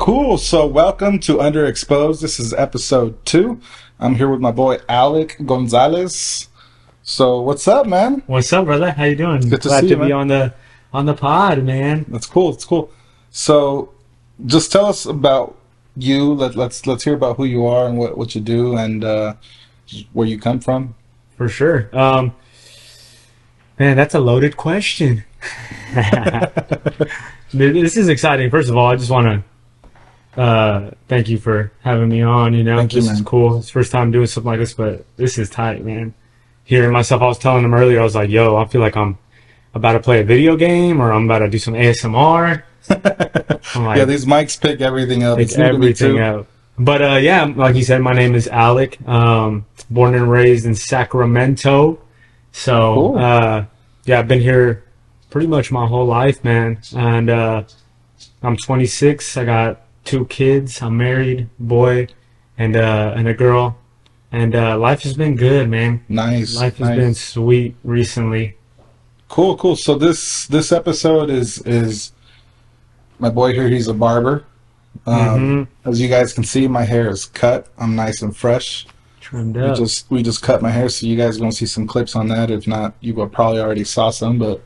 Cool. So welcome to Underexposed. This is episode 2. I'm here with my boy Alec Gonzalez. So what's up, man? What's up, brother? How you doing? Good to Glad see to you, be man. on the pod, man. That's cool. It's cool. So just tell us about you. Let's hear about who you are and what you do and where you come from. For sure. Man, that's a loaded question. This is exciting. First of all, I just want to thank you for having me on. Thank you, This man. is cool. It's the first time doing something like this, but this is tight, man. Hearing myself, I was telling them earlier, I was like, yo, I feel like I'm about to play a video game or I'm about to do some ASMR. I'm like, Yeah, these mics pick everything up. pick It's new to me everything too. out. But yeah, like you said, my name is Alec. Born and raised in Sacramento. So Cool. yeah, I've been here pretty much my whole life, man. And I'm 26. I got 2 kids. I'm married, boy, and a girl. And life has been good, man. Nice. Life has nice. been sweet recently. Cool. So this episode is my boy here. He's a barber. As you guys can see, my hair is cut. I'm nice and fresh. Trimmed We up. just cut my hair, so you guys are gonna see some clips on that. If not, you will probably already saw some. But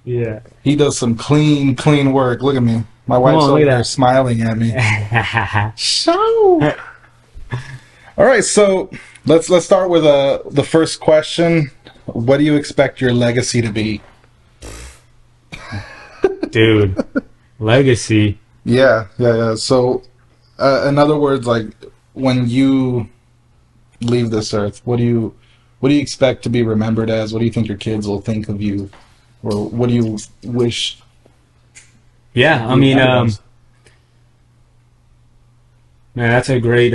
Yeah. he does some clean work. Look at me. My wife's on, over look at there that. smiling at me. So, all right. So let's start with the first question. What do you expect your legacy to be? Dude, legacy. Yeah. So, in other words, like when you leave this earth, what do you expect to be remembered as? What do you think your kids will think of you, or what do you wish? Yeah, I mean, man, that's a great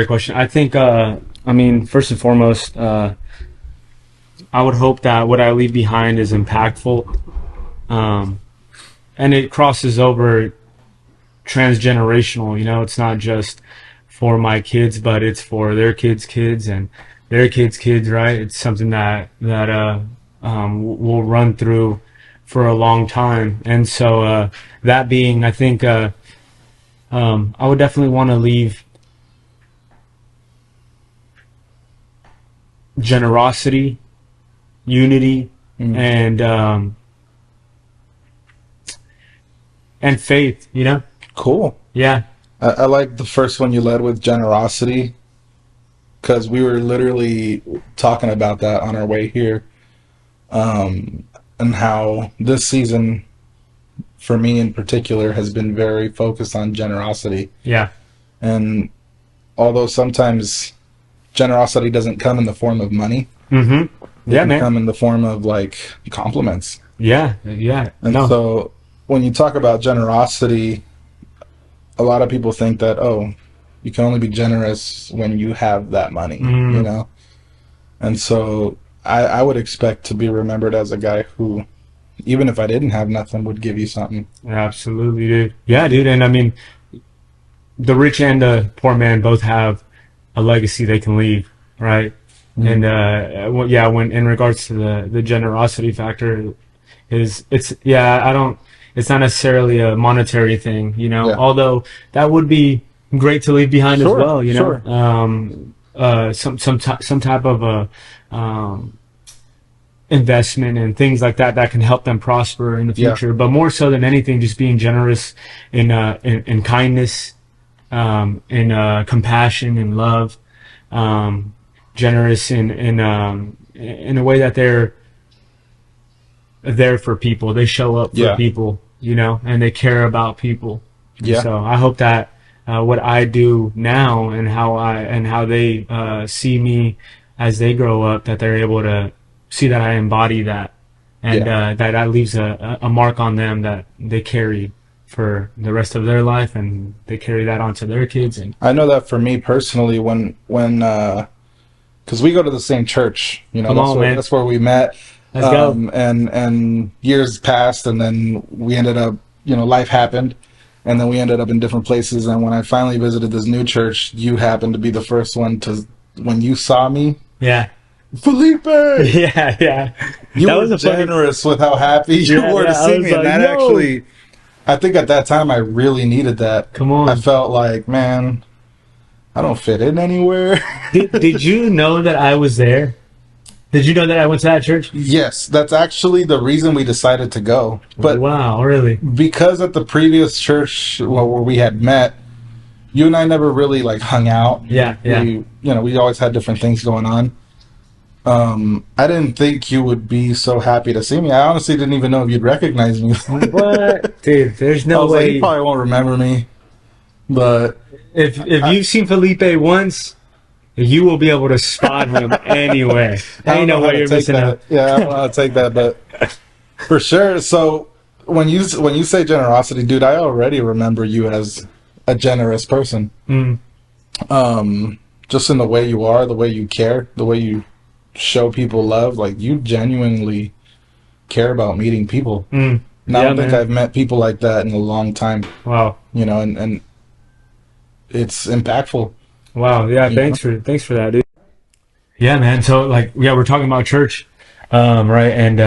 question. I think, I mean, first and foremost, I would hope that what I leave behind is impactful, and it crosses over transgenerational. It's not just for my kids, but it's for their kids' kids and their kids' kids. Right? It's something that will run through for a long time. And so that being, I think I would definitely want to leave generosity, unity, and faith. Cool. Yeah. I like the first one you led with, generosity, because we were literally talking about that on our way here, and how this season, for me in particular, has been very focused on generosity. Yeah. And although sometimes generosity doesn't come in the form of money, Mm-hmm. it Yeah, can man. come in the form of like compliments. Yeah. And No. so when you talk about generosity, a lot of people think that, oh, you can only be generous when you have that money, you know? And so I would expect to be remembered as a guy who, even if I didn't have nothing, would give you something. Absolutely, dude. Yeah, dude. And I mean, the rich and the poor man both have a legacy they can leave, right? And yeah, when in regards to the generosity factor, it's not necessarily a monetary thing, Yeah. although that would be great to leave behind Sure, as well, sure. some type of a investment and things like that can help them prosper in the Yeah. future. But more so than anything, just being generous in kindness, in compassion and love, generous in a way that they're there for people. They show up for Yeah. people, and they care about people. Yeah. So I hope that what I do now and how they see me as they grow up, that they're able to see that I embody that, and that leaves a mark on them that they carry for the rest of their life, and they carry that onto their kids. And I know that for me personally, when because we go to the same church, Come on, man. that's where we met. Let's go. And years passed, and then we ended up, life happened, and then we ended up in different places. And when I finally visited this new church, you happened to be the first one when you saw me, yeah, Felipe. yeah. You That were was a funny- generous with how happy you Yeah, were to yeah, I see was me, and like, that "Yo." actually, I think at that time I really needed that. Come I on. felt like, man, I don't fit in anywhere. Did you know that I was there? Did you know that I went to that church? Yes, that's actually the reason we decided to go. But Wow, really? because at the previous church where we had met, you and I never really like hung out. Yeah, yeah. We always had different things going on. I didn't think you would be so happy to see me. I honestly didn't even know if you'd recognize me. What? Dude, there's I no was like, you way. probably won't remember me, but If you've seen Felipe once, you will be able to spot him anyway. I don't Ain't know no how way to you're take missing that. out. Yeah, I don't know how to take that, but for sure. So when you say generosity, dude, I already remember you as a generous person. Mm, Just in the way you are, the way you care, the way you show people love. Like you genuinely care about meeting people. mm. And I Yeah, don't think man. I've met people like that in a long time. Wow. And it's impactful. Wow. Yeah, You know? thanks for that, dude. Yeah, man. So like yeah, we're talking about church. Right, and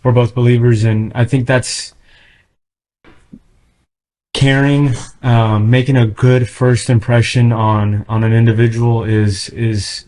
we're both believers, and I think that's caring, making a good first impression on an individual is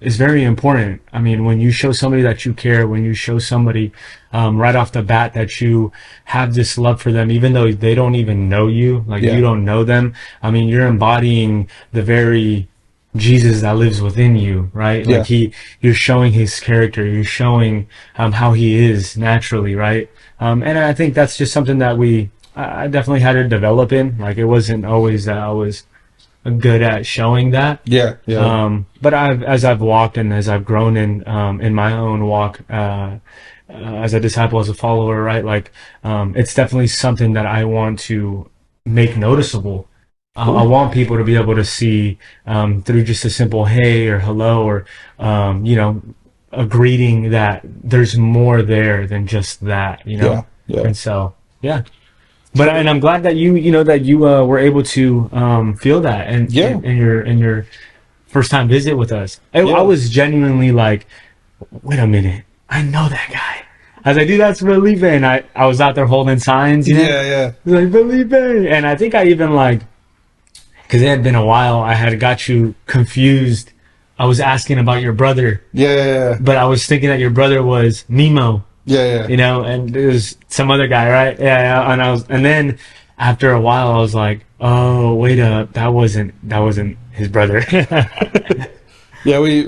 very important. I mean, when you show somebody that you care, when you show somebody right off the bat that you have this love for them, even though they don't even know you, like Yeah. you don't know them. I mean, you're embodying the very Jesus that lives within you, right? Yeah. Like you're showing his character, you're showing how he is naturally, right? And I think that's just something that I definitely had to develop in. Like it wasn't always that I was good at showing that. Yeah. Yeah. But as I've walked and as I've grown in my own walk, as a disciple, as a follower, right? Like, it's definitely something that I want to make noticeable. I want people to be able to see, through just a simple hey or hello or, a greeting that there's more there than just that, Yeah. Yeah. And so, yeah. And I'm glad that you were able to feel that and Yeah. in your first time visit with us. I was genuinely like, wait a minute, I know that guy. I was like, dude, that's Felipe, and I was out there holding signs, Yeah. Yeah. like Felipe, and I think I even like because it had been a while, I had got you confused. I was asking about your brother, Yeah. Yeah. but I was thinking that your brother was Nemo. Yeah. Yeah. And there's some other guy, right? Yeah, and then after a while, I was like, oh, wait up, that wasn't his brother. Yeah, we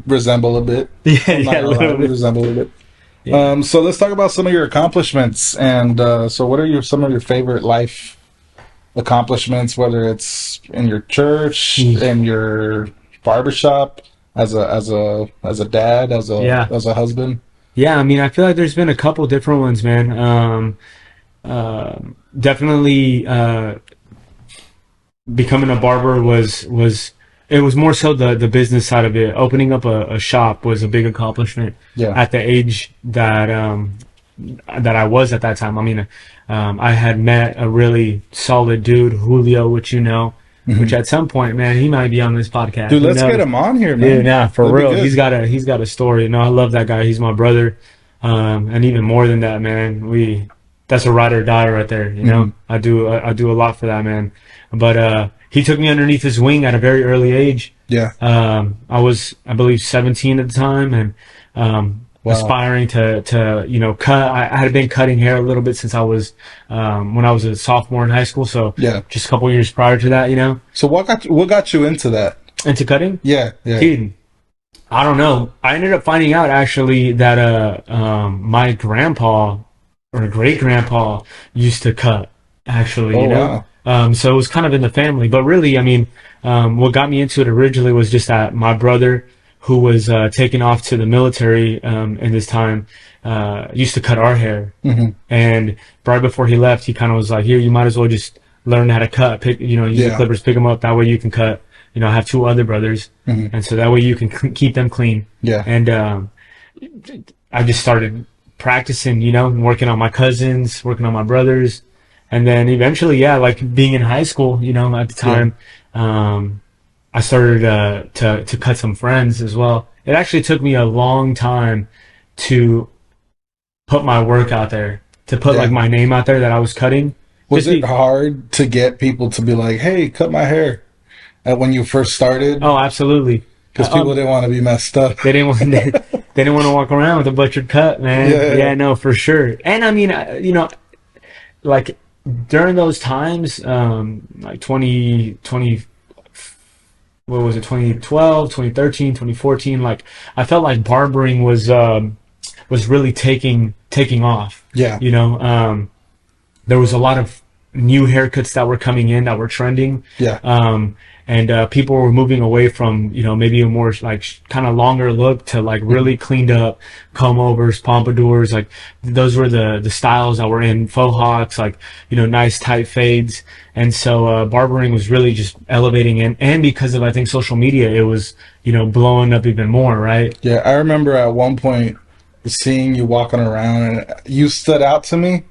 resemble a bit. Yeah, I'm not yeah, a gonna lie, little we bit. resemble a bit. Yeah. So let's talk about some of your accomplishments. And so, what are some of your favorite life accomplishments? Whether it's in your church, in your barbershop, as a dad, Yeah. as a husband. Yeah, I mean, I feel like there's been a couple different ones, man. Definitely, becoming a barber it was more so the business side of it. Opening up a shop was a big accomplishment Yeah. at the age that I was at that time. I mean, I had met a really solid dude, Julio, which which at some point, man, he might be on this podcast. Dude, Who let's knows? get him on here, man. Dude, nah, for That'd be real. good. He's got a story. No, I love that guy. He's my brother. And even more than that, man, that's a ride or die right there. I do a lot for that, man. But he took me underneath his wing at a very early age. Yeah. I was, I believe, 17 at the time, and Wow. aspiring to cut. I had been cutting hair a little bit since I was when I was a sophomore in high school. So Yeah. just a couple years prior to that, So what got you into that? into cutting. Yeah. Yeah. Dude, I don't know. I ended up finding out actually that my grandpa or great grandpa used to cut. Actually, Oh, wow. So it was kind of in the family. But really, I mean, what got me into it originally was just that my brother, who was taken off to the military in this time, used to cut our hair. Mm-hmm. And right before he left, he kind of was like, "Here, you might as well just learn how to cut. Use the Yeah. clippers, pick them up. That way you can cut." I have two other brothers, Mm-hmm. and so that way you can keep them clean. Yeah. And I just started practicing, working on my cousins, working on my brothers, and then eventually, yeah, like being in high school, at the time, I started to cut some friends as well. It actually took me a long time to put my work out there. to put like my name out there that I was cutting. Was it hard to get people to be like, "Hey, cut my hair," when you first started? Oh, absolutely. Because people didn't want to be messed up. They didn't want they didn't want to walk around with a butchered cut, man. Yeah, no, for sure. And I mean, you know, like during those times, like 2020, what was it, 2012, 2013, 2014, like I felt like barbering was really taking off. Yeah. You know, there was a lot of new haircuts that were coming in that were trending. Yeah. And people were moving away from, you know, maybe a more like kind of longer look to like really cleaned up comb overs, pompadours. Like those were the styles that were in, faux hawks, like, you know, nice tight fades. And so barbering was really just elevating, and because of, I think, social media, it was, you know, blowing up even more, right? Yeah, I remember at one point seeing you walking around, and you stood out to me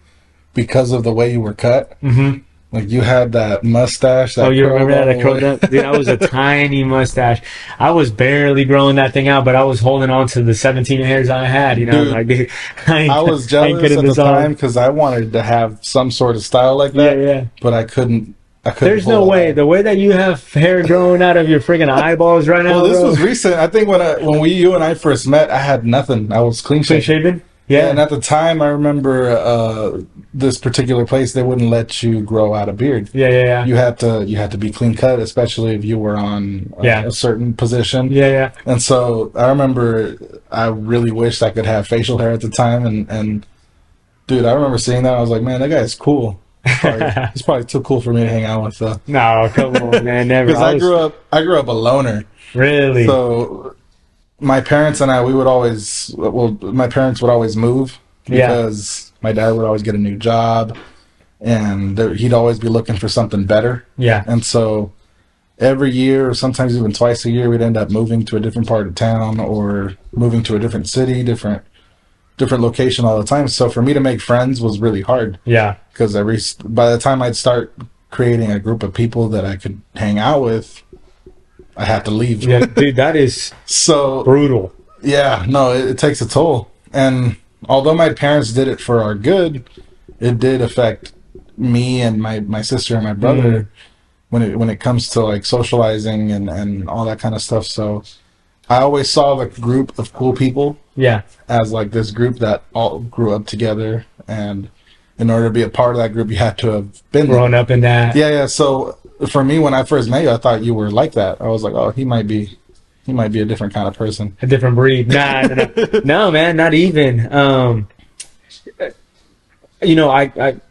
because of the way you were cut. Mm-hmm. Like you had that mustache. That you remember that? I curled up? Dude, I was a tiny mustache. I was barely growing that thing out, but I was holding on to the 17 hairs I had. You know, dude, like, dude, I was jealous at the time because I wanted to have some sort of style like that. Yeah. But I couldn't. There's no way. The way that you have hair growing out of your freaking eyeballs right now. Well, this was recent. I think when you and I first met, I had nothing. I was clean shaven. Yeah, and at the time, I remember this particular place, they wouldn't let you grow out a beard. Yeah. You had to be clean cut, especially if you were on a certain position. Yeah. And so I remember I really wished I could have facial hair at the time, and dude, I remember seeing that. I was like, man, that guy's cool. He's probably too cool for me to hang out with. No, come on, man, never. Because I grew up a loner. Really? So my parents and my parents would always move because my dad would always get a new job, and he'd always be looking for something better. Yeah. And so every year, or sometimes even twice a year, we'd end up moving to a different part of town or moving to a different city, different location all the time. So for me to make friends was really hard. Yeah. Because by the time I'd start creating a group of people that I could hang out with, I had to leave. Yeah, dude, that is so brutal. Yeah, no, it takes a toll. And although my parents did it for our good, it did affect me and my sister and my brother when it comes to like socializing and all that kind of stuff. So I always saw the group of cool people as like this group that all grew up together, and in order to be a part of that group, you had to have been grown up in that. Yeah. So for me, when I first met you, I thought you were like that. I was like, oh, he might be a different kind of person, a different breed. Nah, no, man, not even. You know, I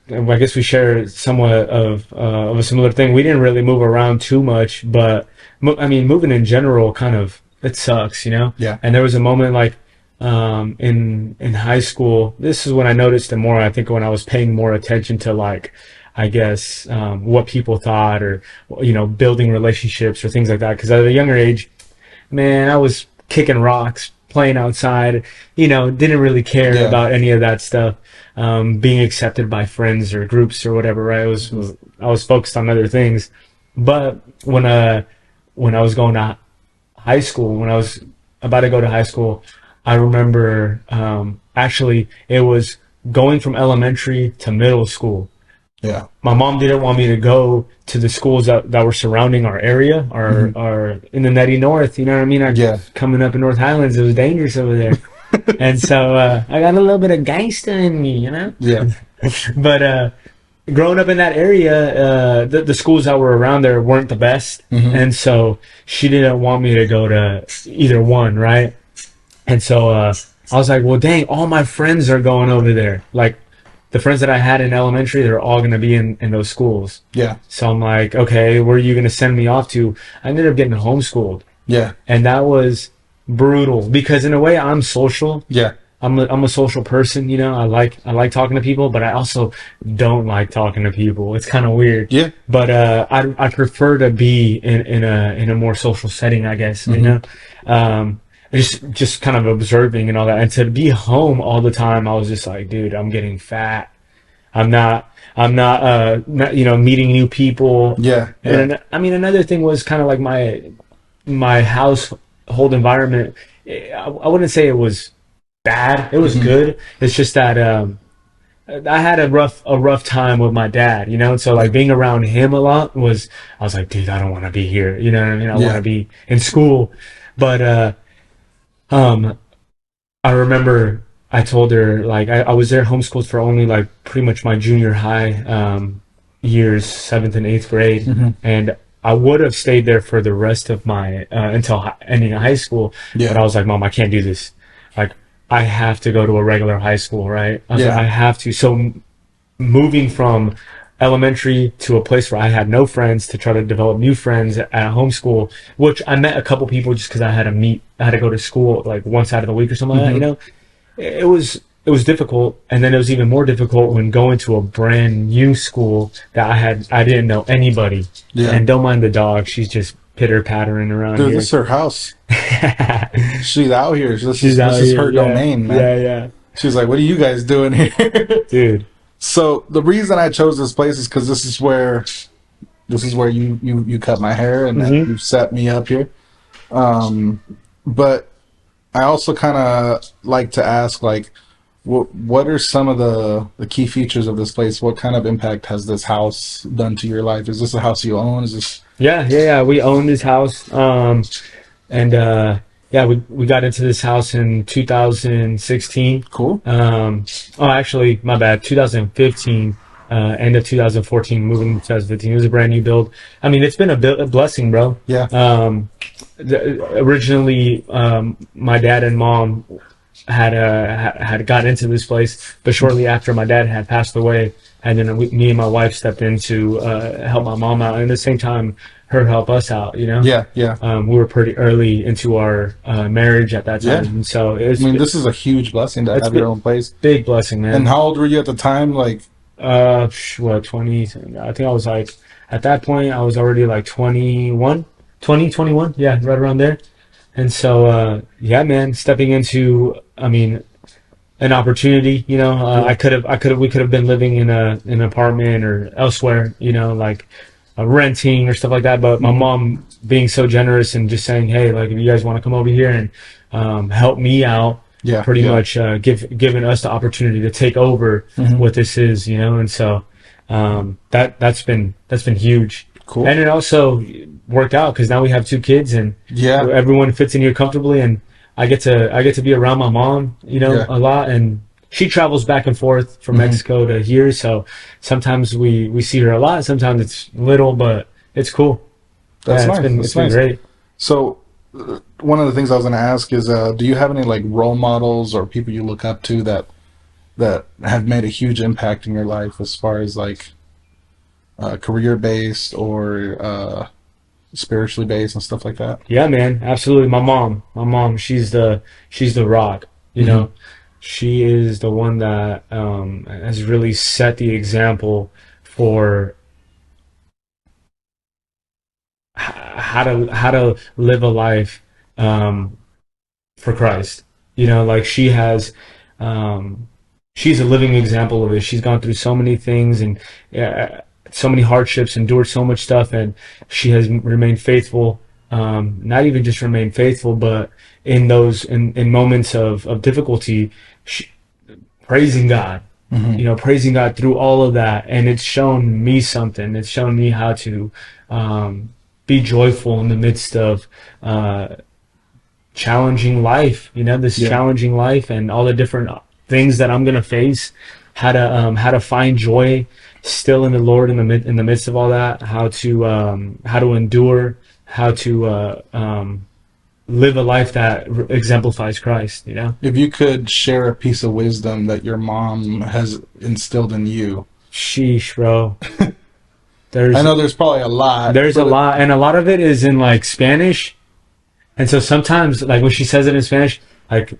guess we share somewhat of a similar thing. We didn't really move around too much, but I mean, moving in general, kind of, it sucks, you know. Yeah. And there was a moment like in high school. This is when I noticed it more. I think when I was paying more attention to, like, I guess what people thought, or, you know, building relationships or things like that. Because at a younger age, man, I was kicking rocks, playing outside, you know, didn't really care about any of that stuff. Being accepted by friends or groups or whatever, right? I was focused on other things. But when I was going to high school, when I was about to go to high school, I remember actually it was going from elementary to middle school. Yeah. My mom didn't want me to go to the schools that were surrounding our area, or in the Netty North, you know what I mean? Coming up in North Highlands, it was dangerous over there. And so I got a little bit of gangster in me, you know? Yeah. But growing up in that area, the schools that were around there weren't the best. And so she didn't want me to go to either one, right? And so I was like, well, dang, all my friends are going over there. Like, the friends that I had in elementary, they're all going to be in those schools. Yeah. So I'm like, okay, where are you going to send me off to? I ended up getting homeschooled. Yeah. And that was brutal, because in a way I'm social. Yeah. I'm a social person, you know. I like talking to people, but I also don't like talking to people. It's kind of weird. Yeah. But I prefer to be in a more social setting, I guess. You know. Just kind of observing and all that, and to be home all the time, I was just like, dude, I'm getting fat. I'm not you know, meeting new people. Yeah. And I mean, another thing was kind of like my household environment. I wouldn't say it was bad. It was good. It's just that I had a rough time with my dad, you know, and so Yeah. like being around him a lot was, I was like, dude, I don't want to be here, you know what I mean? I want Yeah. to be in school, but um, I remember I told her like I was there homeschooled for only like pretty much my junior high years, seventh and eighth grade, Hmm. and I would have stayed there for the rest of my until ending of high school, but Yeah. I was like, Mom, I can't do this. Like I have to go to a regular high school, right? I was like, Yeah. I have to. So moving from elementary to a place where I had no friends to try to develop new friends at homeschool, which I met a couple people just because I had to go to school like once out of the week or something like that, you Hmm. know? It was difficult, and then it was even more difficult when going to a brand new school that I didn't know anybody. Yeah. And don't mind the dog, she's just pitter pattering around Dude, this here. is her house. She's out here. She's out This is here, her yeah, domain, man. yeah, yeah, She's like, what are you guys doing here? dude. So the reason I chose this place is because this is where you cut my hair and Hmm. you set me up here. But I also kind of like to ask, like, what are some of the key features of this place? What kind of impact has this house done to your life? Is this a house you own? Is this Yeah, yeah, yeah. We own this house. And yeah, we got into this house in 2016. cool? Oh, actually, my bad, 2015. End of 2014, moving to 2015. It was a brand new build. I mean, it's been a blessing, bro. Yeah, Originally, my dad and mom had got into this place, but shortly after my dad had passed away, and then me and my wife stepped in to help my mom out, and at the same time, her help us out. You know, yeah, yeah, we were pretty early into our marriage at that yeah. time, and so I mean, this is a huge blessing to it's have your own place. big blessing, And man. how old were you at the time? Like, What 20? I think I was like at that point I was already like 21, 20, 21. Yeah, right around there. And so, yeah, man, stepping into, I mean, an opportunity. You know, yeah, we could have been living in an apartment or elsewhere. You know, like renting or stuff like that. But my hmm, mom being so generous and just saying, hey, like if you guys want to come over here and help me out, yeah, pretty yeah, much giving us the opportunity to take over hmm, what this is. You know, and so that's been huge. cool. And it also worked out because now we have two kids and Yeah, everyone fits in here comfortably, and I get to be around my mom, you know, yeah, a lot, and she travels back and forth from hmm, Mexico to here, so sometimes we see her a lot, sometimes it's little, but it's cool. that's Yeah, nice. it's That's been nice. great. So, one of the things I was going to ask is, do you have any like role models or people you look up to that have made a huge impact in your life as far as like career based or spiritually based and stuff like that? Yeah, man, absolutely. My mom, she's the rock. You Hmm. know, she is the one that has really set the example for how to live a life um, for Christ. You know, like um, she's a living example of it. She's gone through so many things and so many hardships, endured so much stuff, and she has remained faithful. Not even just remained faithful, but in in moments of difficulty, she, praising God. Hmm. You know, praising God through all of that, and it's shown me something. It's shown me how to be joyful in the midst of challenging life, you know, this Yeah. challenging life and all the different things that I'm gonna face. How to find joy still in the Lord in the midst of all that. How to endure. How to live a life that exemplifies Christ. You know, If you could share a piece of wisdom that your mom has instilled in you, sheesh, bro. I There's know there's probably a lot, there's a but lot, and a lot of it is in like Spanish. And so sometimes, like when she says it in Spanish, like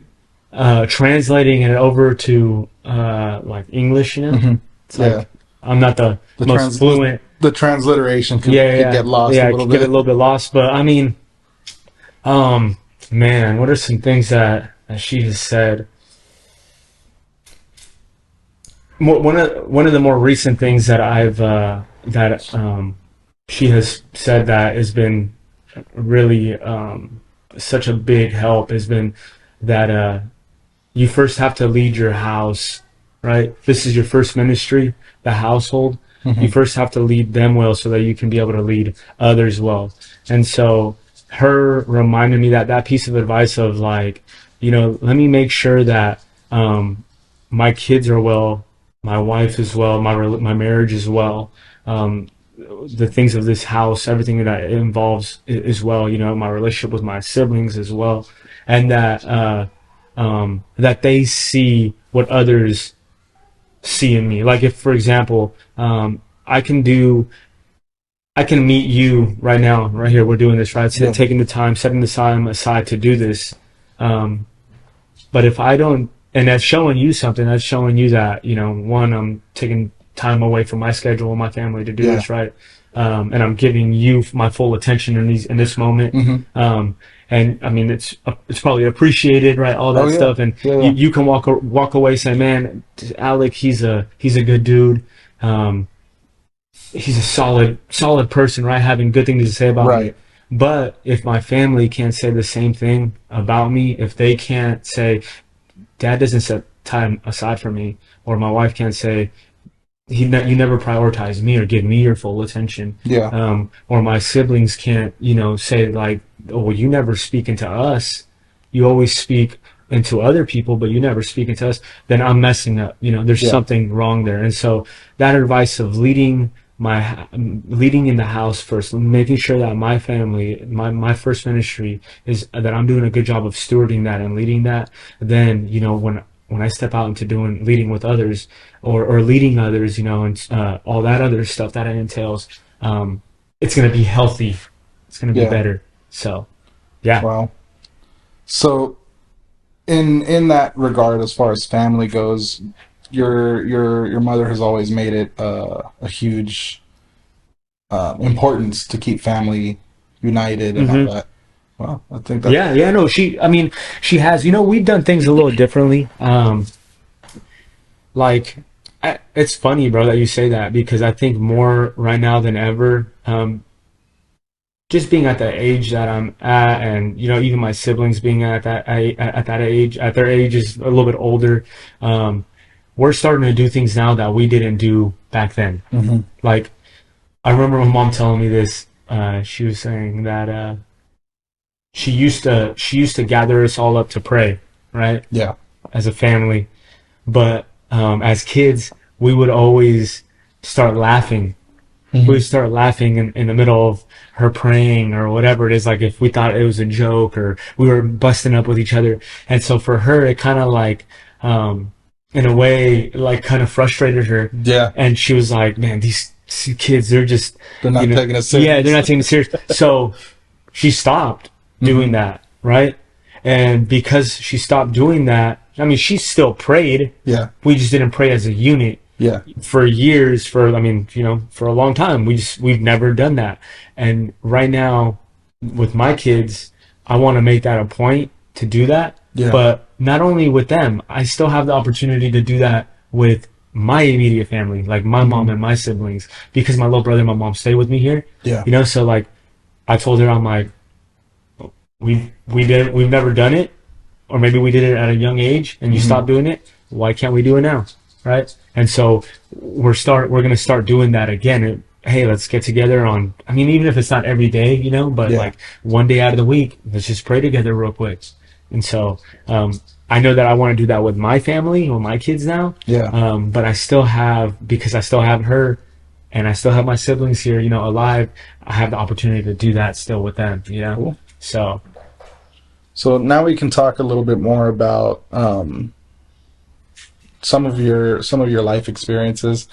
translating it over to like English, you know, mhm, it's yeah, like I'm not the the most trans fluent. the transliteration Yeah, could get yeah, lost a yeah. I little could get a bit. little bit lost, but I mean, um, man, what are some things that she has said? One of the more recent things that I've that she has said that has been really such a big help has been that you first have to lead your house right? This is your first ministry, the household. You Hmm. first have to lead them well so that you can be able to lead others well. And so her reminded me that piece of advice of like, let me make sure that my kids are well, my wife is well, my marriage is well, um, the things of this house, everything that it involves as well. My relationship with my siblings as well, and that they see what others see in me. Like if, for example, I can meet you right now, right here. We're doing this, right? Yeah. Taking the time, setting the time aside to do this. Um, but if I don't, and that's showing you something, that's showing you that, one, I'm taking time away from my schedule and my family to do Yeah. this, right? And I'm giving you my full attention in this moment. Hmm. And I mean, it's probably appreciated, right? All Oh that yeah. stuff. And Yeah. you, Yeah. you can walk away saying, man, Alec, he's a good dude. Um, he's a solid person, right? Having good things to say about me. Right. But if my family can't say the same thing about me, if they can't say, Dad doesn't set time aside for me, or my wife can't say, you never prioritize me or give me your full attention, Yeah. or my siblings can't, say like, oh, well, you never speak into us. You always speak into other people, but you never speak into us. Then I'm messing up. There's Yeah. something wrong there. And so that advice of leading in the house first, making sure that my family, my first ministry is that I'm doing a good job of stewarding that and leading that. Then, when I step out into leading with others or leading others, and all that other stuff that it entails, it's going to be healthy. It's going to be Yeah. better. So, yeah. Wow. So in that regard, as far as family goes, your mother has always made it a huge importance to keep family united and all Hmm. that. Well, I think that. Yeah, yeah, no, I mean, she has, we've done things a little differently. Like, it's funny, bro, that you say that because I think more right now than ever, just being at the age that I'm at, and even my siblings being at that age, at their age is a little bit older. Um, we're starting to do things now that we didn't do back then. Hmm. Like, I remember my mom telling me this. She was saying that she used to gather us all up to pray, right, Yeah. as a family. But as kids, we would always start laughing. We Hmm. would start laughing in the middle of her praying or whatever it is, like if we thought it was a joke or we were busting up with each other. And so for her, it kind of like, in a way, like kind of frustrated her. Yeah. And she was like, man, these kids, they're just, They're not taking it yeah, they're serious. not taking it serious. So she stopped doing Hmm. that, right? And because she stopped doing that, I mean, she still prayed. Yeah. We just didn't pray as a unit Yeah. for years. I mean, for a long time, we've never done that. And right now, with my kids, I want to make that a point to do that. Yeah. But not only with them, I still have the opportunity to do that with my immediate family, like my Hmm. mom and my siblings, because my little brother and my mom stay with me here. Yeah. So like I told her, I'm like, we've never done it, or maybe we did it at a young age and you Hmm. stopped doing it. Why can't we do it now, right? And so we're gonna start doing that again. Hey, let's get together on. I mean, even if it's not every day, but Yeah. like one day out of the week, let's just pray together real quick. And so I know that I want to do that with my family, with my kids now. Yeah. But because I still have her, and I still have my siblings here, alive. I have the opportunity to do that still with them. Cool. So. So now we can talk a little bit more about some of your life experiences.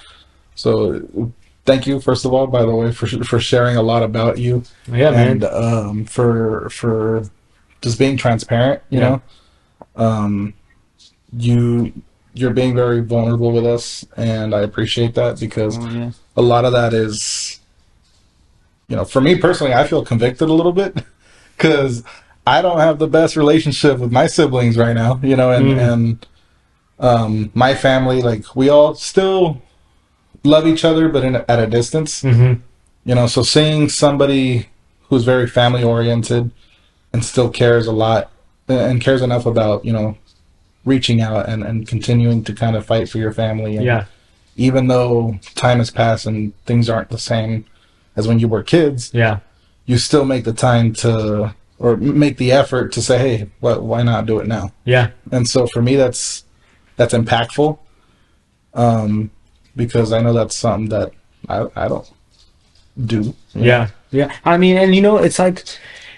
So thank you, first of all, by the way, for sharing a lot about you, Yeah, and man. for just being transparent. Yeah. Um, you you're being very vulnerable with us, and I appreciate that because Oh, yeah. a lot of that is, for me personally, I feel convicted a little bit because I don't have the best relationship with my siblings right now, and Mm. my family, like we all still love each other, but at a distance, Mm-hmm. So seeing somebody who's very family oriented and still cares a lot and cares enough about, reaching out and continuing to kind of fight for your family. And Yeah. even though time has passed and things aren't the same as when you were kids, Yeah. you still make the time to, or make the effort to say, hey, why not do it now? Yeah. And so for me, that's impactful, because I know that's something that I don't do. You know? Yeah. Yeah. I mean, and it's like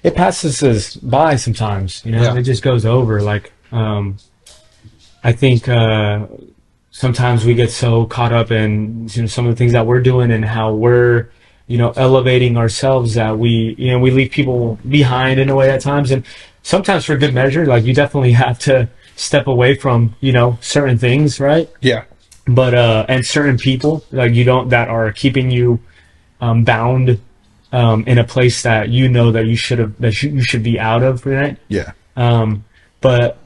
it passes us by sometimes, Yeah. it just goes over. Like, I think, sometimes we get so caught up in some of the things that we're doing and how we're elevating ourselves that we leave people behind in a way at times, and sometimes for good measure. Like, you definitely have to step away from certain things, right? Yeah. But and certain people, like, that are keeping you bound in a place that that you should be out of, right? Yeah. But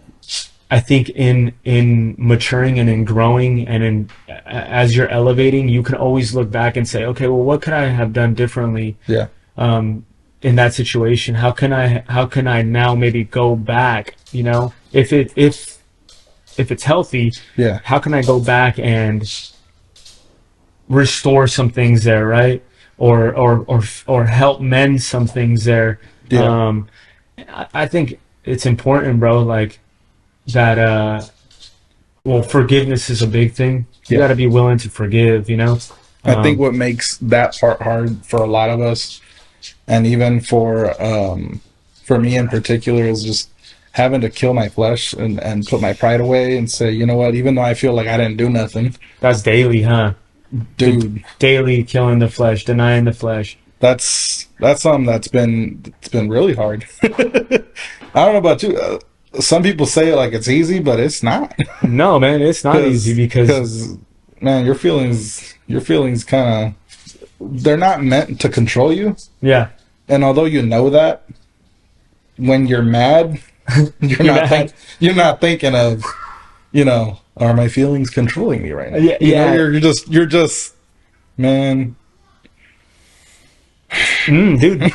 I think in maturing and in growing and as you're elevating, you can always look back and say, okay, well, what could I have done differently? Yeah. In that situation, how can I now maybe go back? If it's healthy, Yeah. how can I go back and restore some things there, right? Or help mend some things there. Yeah. I think it's important, bro. Like, that well, forgiveness is a big thing. You Yeah. got to be willing to forgive. I think what makes that part hard for a lot of us, and even for me in particular, is just having to kill my flesh and put my pride away and say, you know what, even though I feel like I didn't do nothing, that's daily, huh? dude. Daily killing the flesh, denying the flesh. That's something it's been really hard. I don't know about you. Some people say it like it's easy, but it's not. No, man, it's not easy because man, your feelings kind of, they're not meant to control you. Yeah. And although you know that, when you're mad, you're not thinking of, are my feelings controlling me right now? Yeah, yeah. You're just, man. Dude.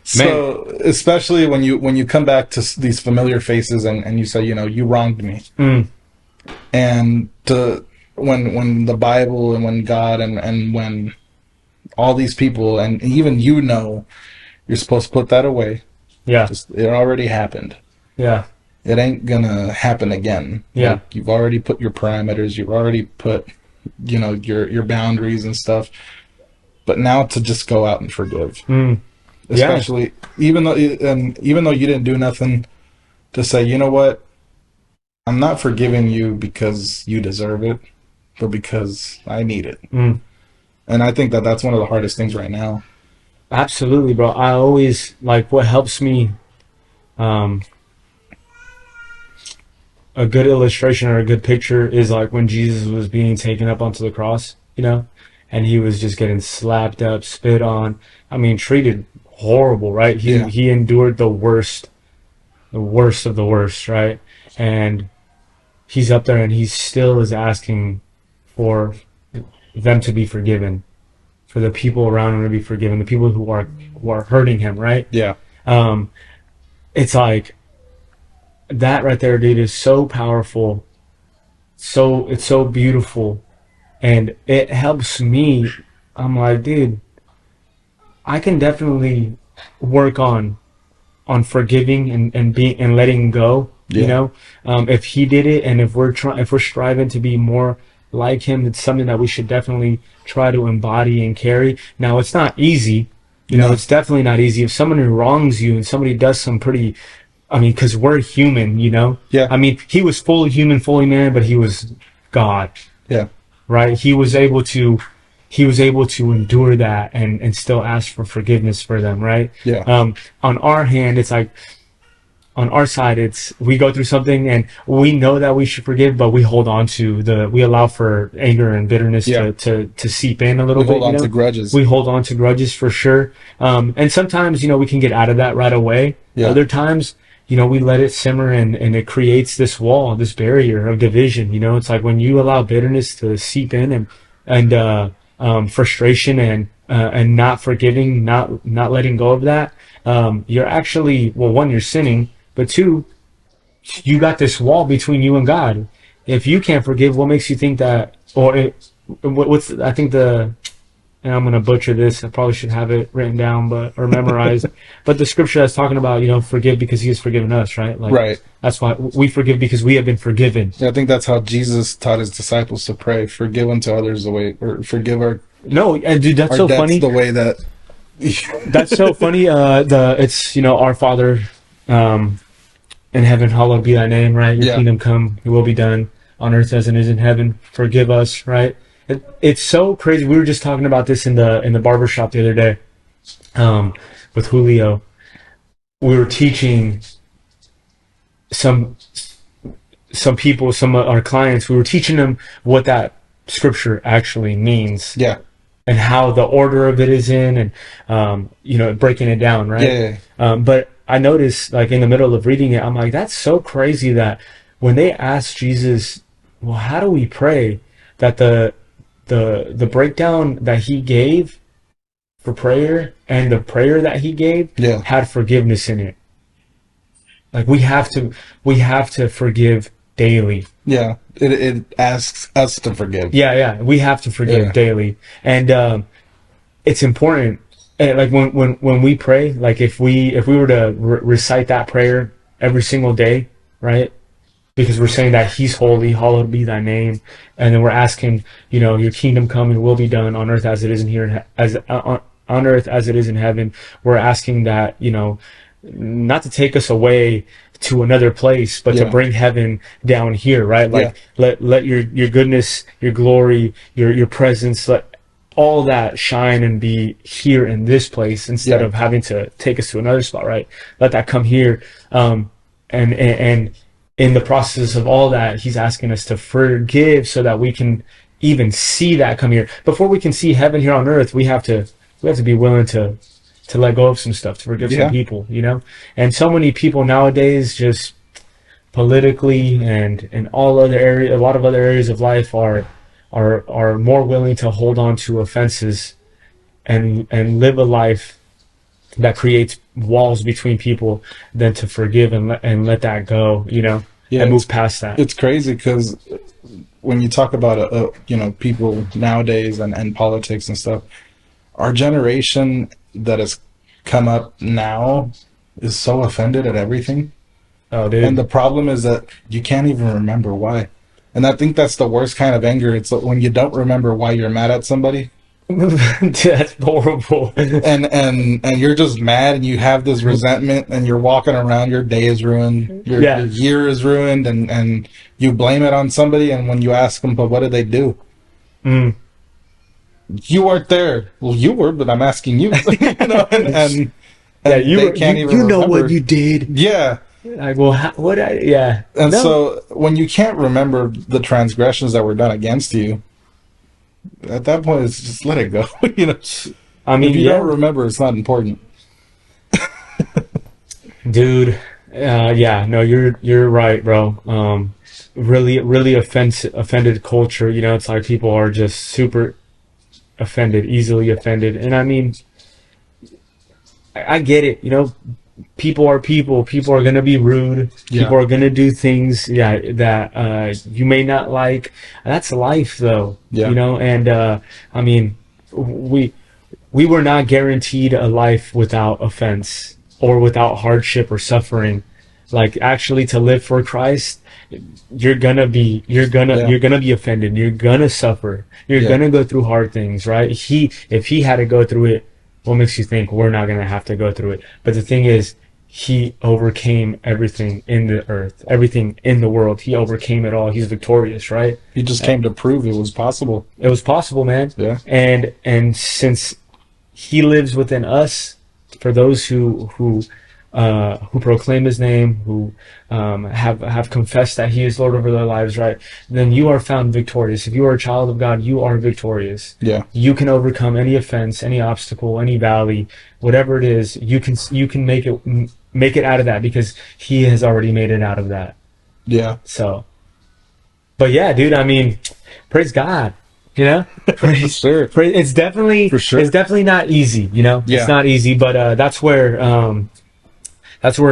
So especially when you come back to these familiar faces and you say, you wronged me, and when the Bible and when God and when all these people and even you're supposed to put that away. Yeah. It already happened. Yeah. It ain't gonna happen again. Yeah. Like, you've already put your parameters. You've already put, your boundaries and stuff. But now to just go out and forgive. Especially even though you didn't do nothing, to say, you know what, I'm not forgiving you because you deserve it, but because I need it. And I think that's one of the hardest things right now. Absolutely, bro. I always, like, what helps me, a good illustration or a good picture is like when Jesus was being taken up onto the cross, and he was just getting slapped up, spit on. I mean, treated horrible, right? He endured the worst of the worst, right? And he's up there and he still is asking for them to be forgiven, for the people around him to be forgiven, the people who are hurting him, right? Yeah. It's like that right there, dude, is so powerful. It's so beautiful, and it helps me. I'm like, dude, I can definitely work on forgiving and letting go. Yeah. If he did it, and if we're striving to be more like him, it's something that we should definitely try to embody and carry. Now, it's not easy. It's definitely not easy. If someone wrongs you and somebody does some pretty, because we're human, Yeah. He was fully human, fully man, but he was God. Yeah. Right? He was able to endure that and still ask for forgiveness for them, right? Yeah. On our hand, it's like, on our side, it's we go through something and we know that we should forgive, but we allow for anger and bitterness to seep in a little bit. We hold on to grudges. We hold on to grudges for sure. And sometimes, we can get out of that right away. Yeah. Other times, we let it simmer and it creates this wall, this barrier of division. It's like when you allow bitterness to seep in and frustration and not forgiving, not letting go of that, you're actually, well, one, you're sinning, but two, you got this wall between you and God. If you can't forgive, what makes you think that? What's I think and I'm gonna butcher this. I probably should have it written down, or memorized. But the scripture that's talking about, forgive because He has forgiven us, right? Like, Right. That's why we forgive, because we have been forgiven. Yeah, I think that's how Jesus taught His disciples to pray: forgive unto others the way, or forgive our. No, and dude, that's so funny. The way that. That's so funny. It's our Father, in heaven, hallowed be Thy name, right? Your kingdom come, Your will be done on earth as it is in heaven. Forgive us, right? It's so crazy. We were just talking about this in the barber shop the other day, with Julio. We were teaching some people, some of our clients. We were teaching them what that scripture actually means. Yeah. And how the order of it is in, and breaking it down, right? Yeah. But I noticed, like, in the middle of reading it, I'm like, that's so crazy that when they asked Jesus, well, how do we pray, that the breakdown that He gave for prayer and the prayer that He gave had forgiveness in it. Like, we have to forgive daily. Yeah, it asks us to forgive. Yeah, we have to forgive daily, and it's important. And like when we pray, like if we were to recite that prayer every single day, right? Because we're saying that He's holy, hallowed be Thy name, and then we're asking, Your kingdom come and will be done on earth as it is in here, on earth as it is in heaven. We're asking that, not to take us away to another place, but to bring heaven down here, right? Like let your goodness, your glory, your presence, let all that shine and be here in this place instead of having to take us to another spot, right? Let that come here. And in the process of all that, He's asking us to forgive so that we can even see that come here. Before we can see heaven here on earth, we have to be willing to let go of some stuff, to forgive some people, And so many people nowadays, just politically and in all other areas, a lot of other areas of life, are more willing to hold on to offenses and live a life that creates walls between people than to forgive and let that go, and move past that. It's crazy because when you talk about people nowadays and politics and stuff, our generation that has come up now is so offended at everything. Oh, dude. And the problem is that you can't even remember why. And I think that's the worst kind of anger. It's when you don't remember why you're mad at somebody. That's horrible. And you're just mad and you have this resentment and you're walking around, your day is ruined, your year is ruined, and you blame it on somebody, and when you ask them, but what did they do? You weren't there. Well, you were, but I'm asking you. and you can't even remember what you did. Yeah. Like, well, And so when you can't remember the transgressions that were done against you, at that point, it's just let it go. I mean, if you don't remember, it's not important. Dude, no, you're right, bro. Really offended culture. It's like people are just super offended, easily offended. And I mean, I get it. People are people. People are going to be rude. People are going to do things that you may not like. That's life, though. And I mean, we were not guaranteed a life without offense or without hardship or suffering. Like, actually, to live for Christ, you're gonna be offended. You're gonna suffer. You're gonna go through hard things, right? If He had to go through it, what makes you think we're not going to have to go through it? But the thing is, He overcame everything in the earth, everything in the world. He overcame it all. He's victorious, right? He just came to prove it was possible. It was possible, man. Yeah. And since He lives within us, for those who proclaim His name, who have confessed that He is Lord over their lives, right? Then you are found victorious. If you are a child of God, you are victorious. Yeah. You can overcome any offense, any obstacle, any valley, whatever it is. You can make it out of that because He has already made it out of that. Yeah. So, but yeah, dude. I mean, praise God. For sure. It's definitely not easy. It's not easy, but that's where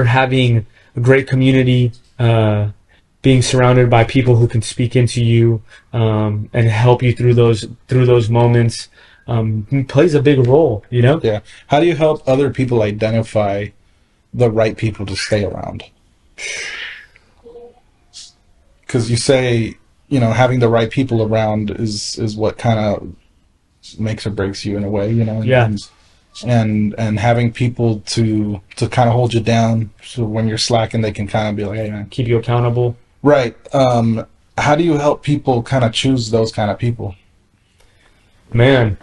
having a great community being surrounded by people who can speak into you, and help you through those moments, plays a big role, you know? Yeah. How do you help other people identify the right people to stay around? Because you say, having the right people around is what kind of makes or breaks you in a way, Yeah. and having people to kind of hold you down, so when you're slacking, they can kind of be like, hey, man. Keep you accountable. Right. How do you help people kind of choose those kind of people? Man,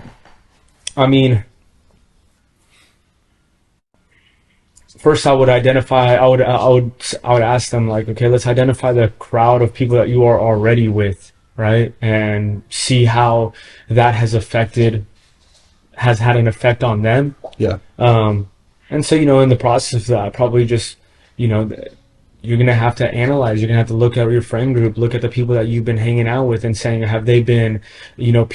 I mean, first I would ask them, like, okay, let's identify the crowd of people that you are already with, right? And see how that has had an effect on them. Yeah. And so, in the process of that, probably just, you're going to have to analyze. You're going to have to look at your friend group, look at the people that you've been hanging out with, and saying, have they been, are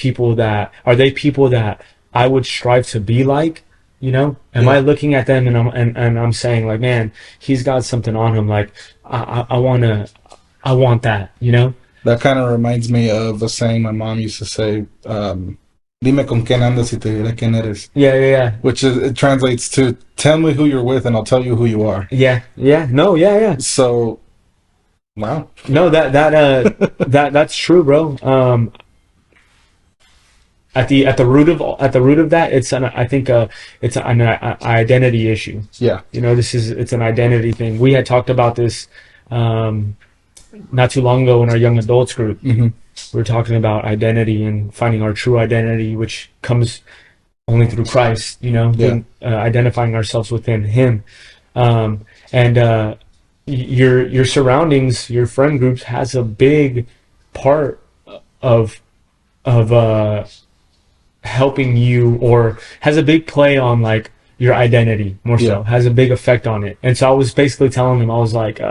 they people that I would strive to be like? Am I looking at them and I'm saying, like, man, he's got something on him. Like, I want that, That kind of reminds me of a saying my mom used to say, dime con quién andas y te diré quién eres. Yeah. Which it translates to, tell me who you're with and I'll tell you who you are. Yeah. No, yeah. So, wow. No, that's true, bro. At the root of that, it's an identity issue. Yeah. It's an identity thing. We had talked about this not too long ago in our young adults group. Mm-hmm. We were talking about identity and finding our true identity, which comes only through Christ. Identifying ourselves within Him, and your surroundings, your friend groups, has a big part of helping you, or has a big play on, like, your identity more so. Has a big effect on it. And so I was basically telling him, I was like,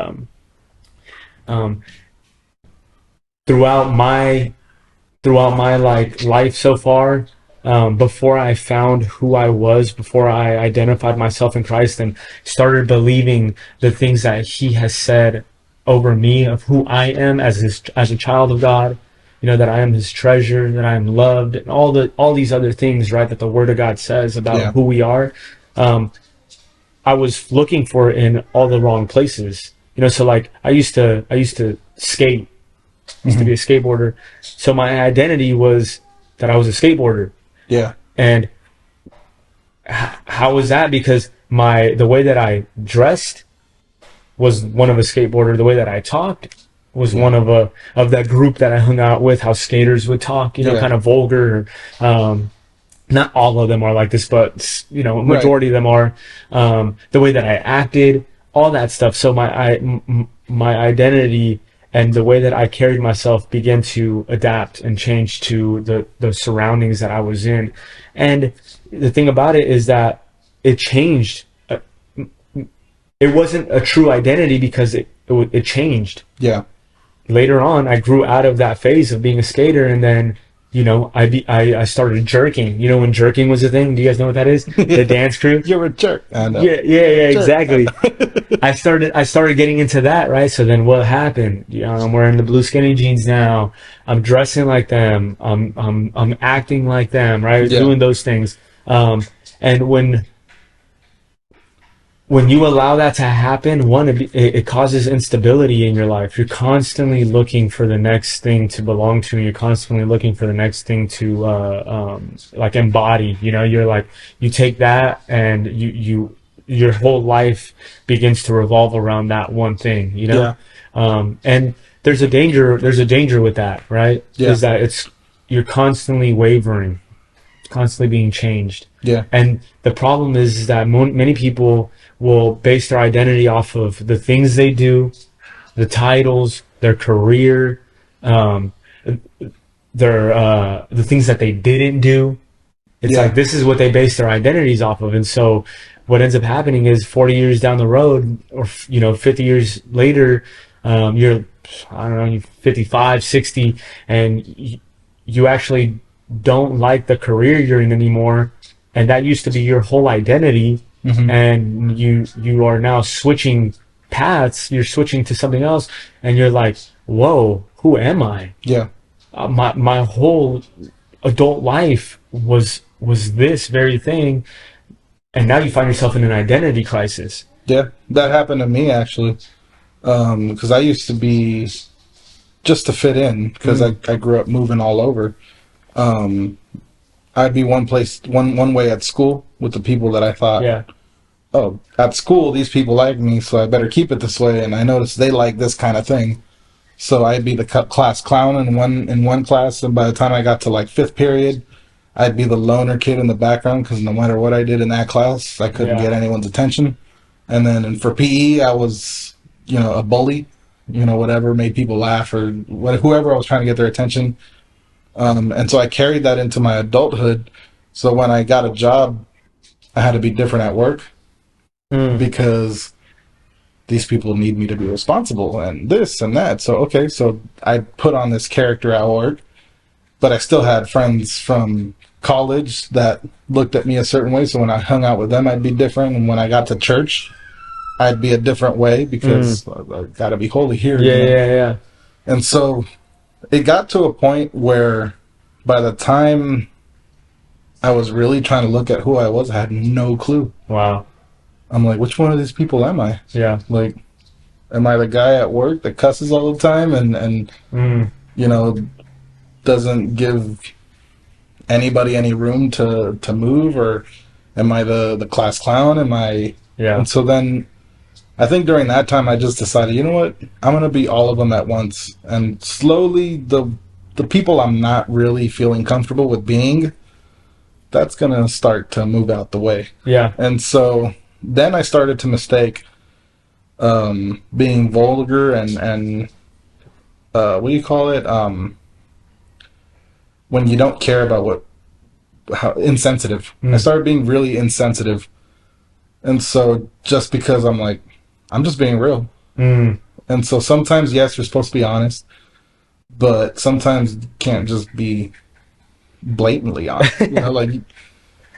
throughout my like life so far, before I found who I was, before I identified myself in Christ and started believing the things that He has said over me of who I am as a child of God, that I am His treasure, that I am loved, and all these other things, right, that the Word of God says about who we are. I was looking for it in all the wrong places. So, like, I used to skate. Used to be a skateboarder. So my identity was that I was a skateboarder. Yeah. And how was that? Because the way that I dressed was one of a skateboarder. The way that I talked was one of that group that I hung out with, how skaters would talk, kind of vulgar. Not all of them are like this, but, a majority of them are. The way that I acted, all that stuff. So my identity and the way that I carried myself began to adapt and change to the surroundings that I was in. And the thing about it is that it changed. It wasn't a true identity because it changed. Yeah. Later on, I grew out of that phase of being a skater, and then, I started jerking. When jerking was a thing? Do you guys know what that is? The dance crew. You're a jerk. I know. Yeah, exactly. I started getting into that, right? So then what happened? I'm wearing the blue skinny jeans now. I'm dressing like them. I'm acting like them, right? Yeah. Doing those things. And when you allow that to happen, it causes instability in your life. You're constantly looking for the next thing to belong to, and you're constantly looking for the next thing to like embody. You're like, you take that and your whole life begins to revolve around that one thing. Yeah. And there's a danger with that, right? Yeah. Is that you're constantly wavering, constantly being changed. Yeah. And the problem is that many people will base their identity off of the things they do, the titles, their career, the things that they didn't do. It's like, this is what they base their identities off of. And so what ends up happening is 40 years down the road, or 50 years later, you're, I don't know, 55, 60, and you actually don't like the career you're in anymore, and that used to be your whole identity. Mm-hmm. And you are now switching paths, you're switching to something else, and you're like, whoa, who am I? Yeah. My whole adult life was this very thing, and now you find yourself in an identity crisis. Yeah. That happened to me actually. Because I used to be just to fit in because I grew up moving all over. Um, I'd be one way at school with the people that I thought, Yeah, oh, at school these people like me, so I better keep it this way. And I noticed they like this kind of thing, so I'd be the class clown in one class, and by the time I got to like fifth period, I'd be the loner kid in the background because no matter what I did in that class, I couldn't yeah, get anyone's attention. And for PE, I was, a bully, whatever made people laugh or whoever I was trying to get their attention. And so I carried that into my adulthood. So when I got a job, I had to be different at work mm, because these people need me to be responsible and this and that. So, okay, so I put on this character at work, but I still had friends from college that looked at me a certain way. So when I hung out with them, I'd be different. And when I got to church, I'd be a different way because I got to be holy here. yeah, yeah, yeah. And so it got to a point where by the time I was really trying to look at who I was, I had no clue. Wow. I'm like, which one of these people am I? Yeah. Like, am I the guy at work that cusses all the time and Mm, doesn't give anybody any room to move, or am I the class clown? Am I? yeah. And so then I think during that time I just decided, you know what, I'm gonna be all of them at once, and slowly the people I'm not really feeling comfortable with being, that's gonna start to move out the way. Yeah. And so then I started to mistake being vulgar and what do you call it? When you don't care about how insensitive. I started being really insensitive. And so just because I'm like, I'm just being real. Mm, And so sometimes, yes, you're supposed to be honest, but sometimes you can't just be blatantly honest. Like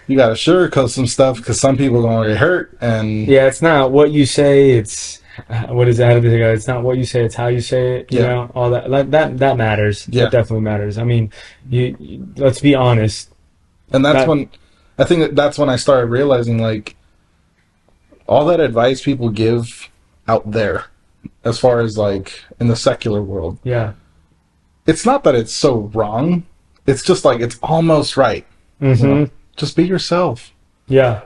you got to sugarcoat some stuff because some people are going to get hurt. And yeah, it's not what you say, it's what is that? It's not what you say, it's how you say it. You Yeah. know, all that, like, that matters. Yeah. That definitely matters. I mean, let's be honest. and that's That, when I think that's when I started realizing like all that advice people give out there, as far as like in the secular world, yeah. it's not that it's so wrong. It's just like it's almost right. Mm-hmm. Just be yourself. Yeah.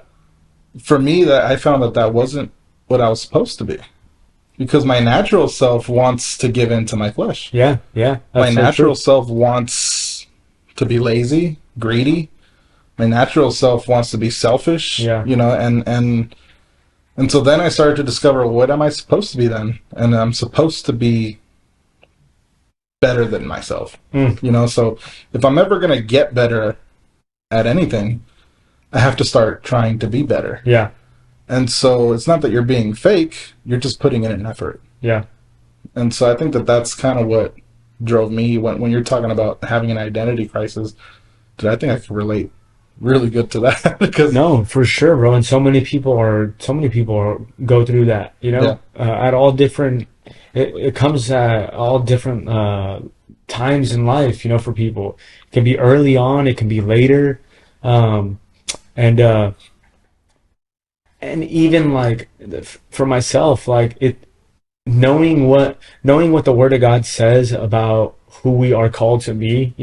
For me, that I found that wasn't what I was supposed to be, because my natural self wants to give in to my flesh. Yeah. Yeah. My That's so natural true. self wants to be lazy, greedy. My natural self wants to be selfish. Yeah. And so then I started to discover, what am I supposed to be then? And I'm supposed to be better than myself. So if I'm ever going to get better at anything, I have to start trying to be better. Yeah. And so it's not that you're being fake, you're just putting in an effort. Yeah. And so I think that's kind of what drove me when you're talking about having an identity crisis. I think I can relate really good to that because No, for sure, bro. And so many people go through that, at all different, it comes at all different times in life, for people. It can be early on, it can be later. Um, and, uh, and even like for myself, like knowing what the word of God says about who we are called to be,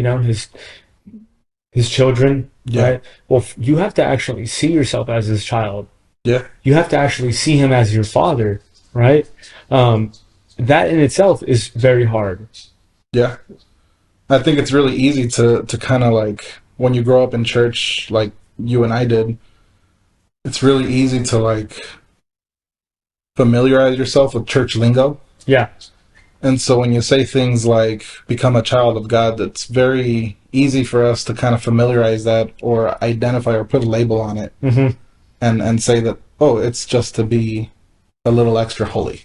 his children, Yeah. right? Well, you have to actually see yourself as his child. yeah, You have to actually see him as your father, right? That in itself is very hard. yeah. I think it's really easy to kind of like when you grow up in church, like you and I did. It's really easy to like familiarize yourself with church lingo. Yeah, And so when you say things like become a child of God, it's very easy for us to kind of familiarize that or identify or put a label on it mm-hmm. and say that, oh, it's just to be a little extra holy.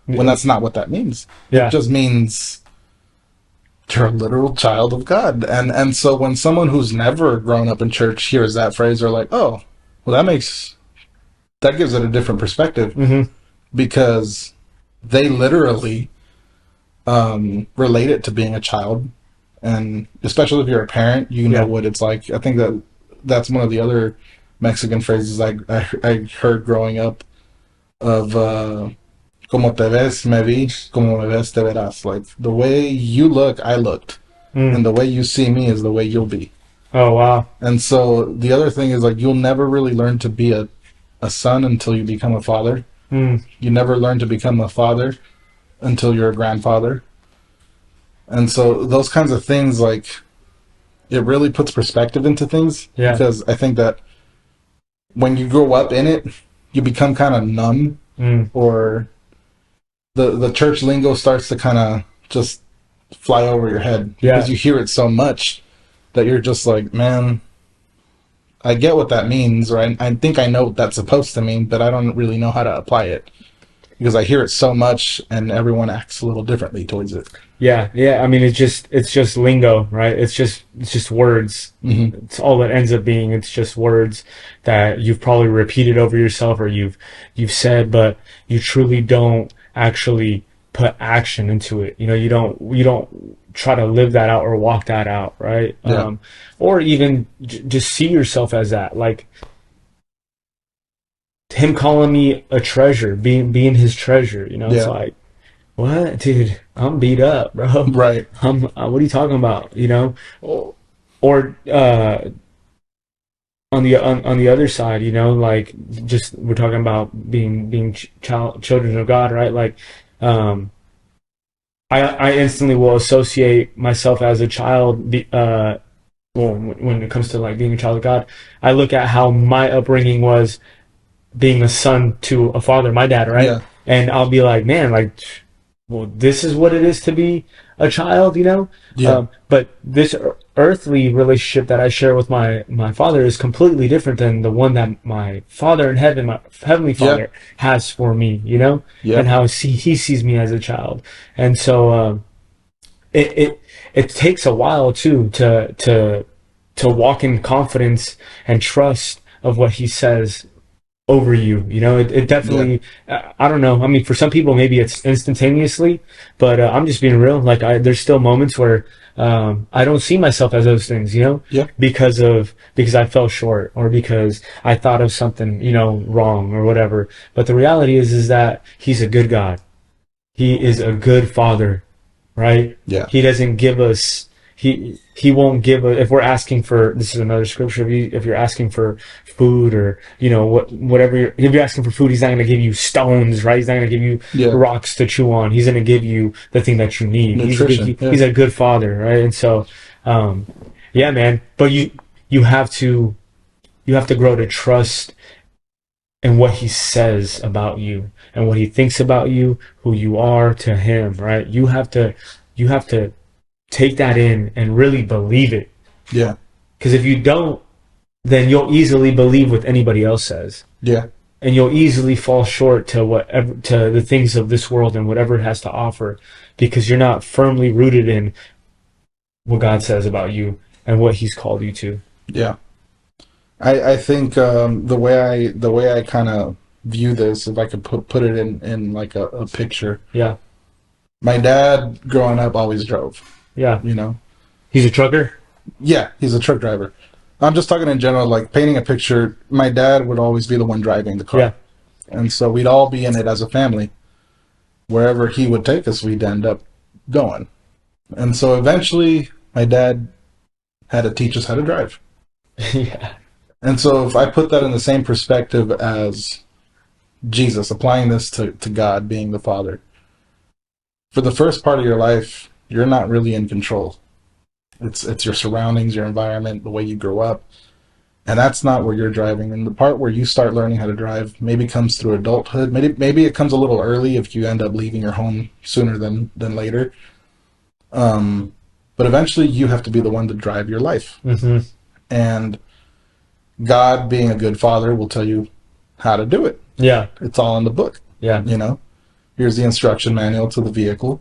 When that's not what that means. Yeah. It just means you're a literal child of God. And so when someone who's never grown up in church hears that phrase, they're like, oh, well, that gives it a different perspective. Mm-hmm. because they literally relate it to being a child, and especially if you're a parent, you know Yeah. what it's like. I think that's one of the other Mexican phrases I heard growing up of como te ves me vi, como me ves te verás. Like the way you look, I looked, Mm. and the way you see me is the way you'll be. Oh wow. And so the other thing is like you'll never really learn to be a son until you become a father. Mm. You never learn to become a father until you're a grandfather. And so those kinds of things, like, it really puts perspective into things, Yeah. because I think that when you grow up in it, you become kind of numb, Mm. or the church lingo starts to kind of just fly over your head Yeah. because you hear it so much that you're just like, man, I get what that means, or I think I know what that's supposed to mean, but I don't really know how to apply it because I hear it so much and everyone acts a little differently towards it. Yeah, yeah. I mean, it's just lingo, right? It's just words. Mm-hmm. It's all it ends up being. It's just words that you've probably repeated over yourself or you've said, but you truly don't actually put action into it. You don't try to live that out or walk that out, right? Yeah. Or even just see yourself as that. Like him calling me a treasure, being his treasure. It's Yeah. like. What, dude? I'm beat up, bro. Right. What are you talking about? Or on the other side, like just we're talking about being children of God, right? Like, um, I instantly will associate myself as a child. Well, when it comes to like being a child of God, I look at how my upbringing was being a son to a father, my dad, right? Yeah. And I'll be like, man, like, well, this is what it is to be a child. Yeah. But this earthly relationship that I share with my father is completely different than the one that my father in heaven, my heavenly Yeah. father, has for me, Yeah. and how he sees me as a child. And so it takes a while too to walk in confidence and trust of what he says over you. It Yeah. definitely. I don't know. I mean, for some people, maybe it's instantaneously, but I'm just being real. Like, there's still moments where I don't see myself as those things. Yeah. Because I fell short or because I thought of something wrong or whatever. But the reality is that He's a good God. He is a good Father, right? Yeah. He doesn't give us. He won't give us if we're asking for. This is another scripture. If you're asking for food or whatever, if you're asking for food, He's not going to give you stones, right? He's not going to give you Yeah. rocks to chew on. He's going to give you the thing that you need. Nutrition. He's a good Father, right? And so, yeah, man. But you have to grow to trust in what He says about you and what He thinks about you, who you are to Him, right? You have to take that in and really believe it. Yeah. Because if you don't, then you'll easily believe what anybody else says, Yeah. and you'll easily fall short to the things of this world and whatever it has to offer, because you're not firmly rooted in what God says about you and what He's called you to. Yeah. I think the way I kind of view this, if I could put it in like a picture. Yeah, My dad growing up always drove. yeah. You know. He's a trucker. Yeah, he's a truck driver. I'm just talking in general, like painting a picture. My dad would always be the one driving the car, Yeah, and so we'd all be in it as a family. Wherever he would take us, we'd end up going. And so eventually, my dad had to teach us how to drive. yeah, And so if I put that in the same perspective as Jesus, applying this to God being the Father, for the first part of your life, you're not really in control. It's your surroundings, your environment, the way you grow up. And that's not where you're driving. And the part where you start learning how to drive maybe comes through adulthood. Maybe it comes a little early if you end up leaving your home sooner than later. But eventually you have to be the one to drive your life. mm-hmm. And God, being a good father, will tell you how to do it. Yeah, It's all in the book. yeah, Here's the instruction manual to the vehicle.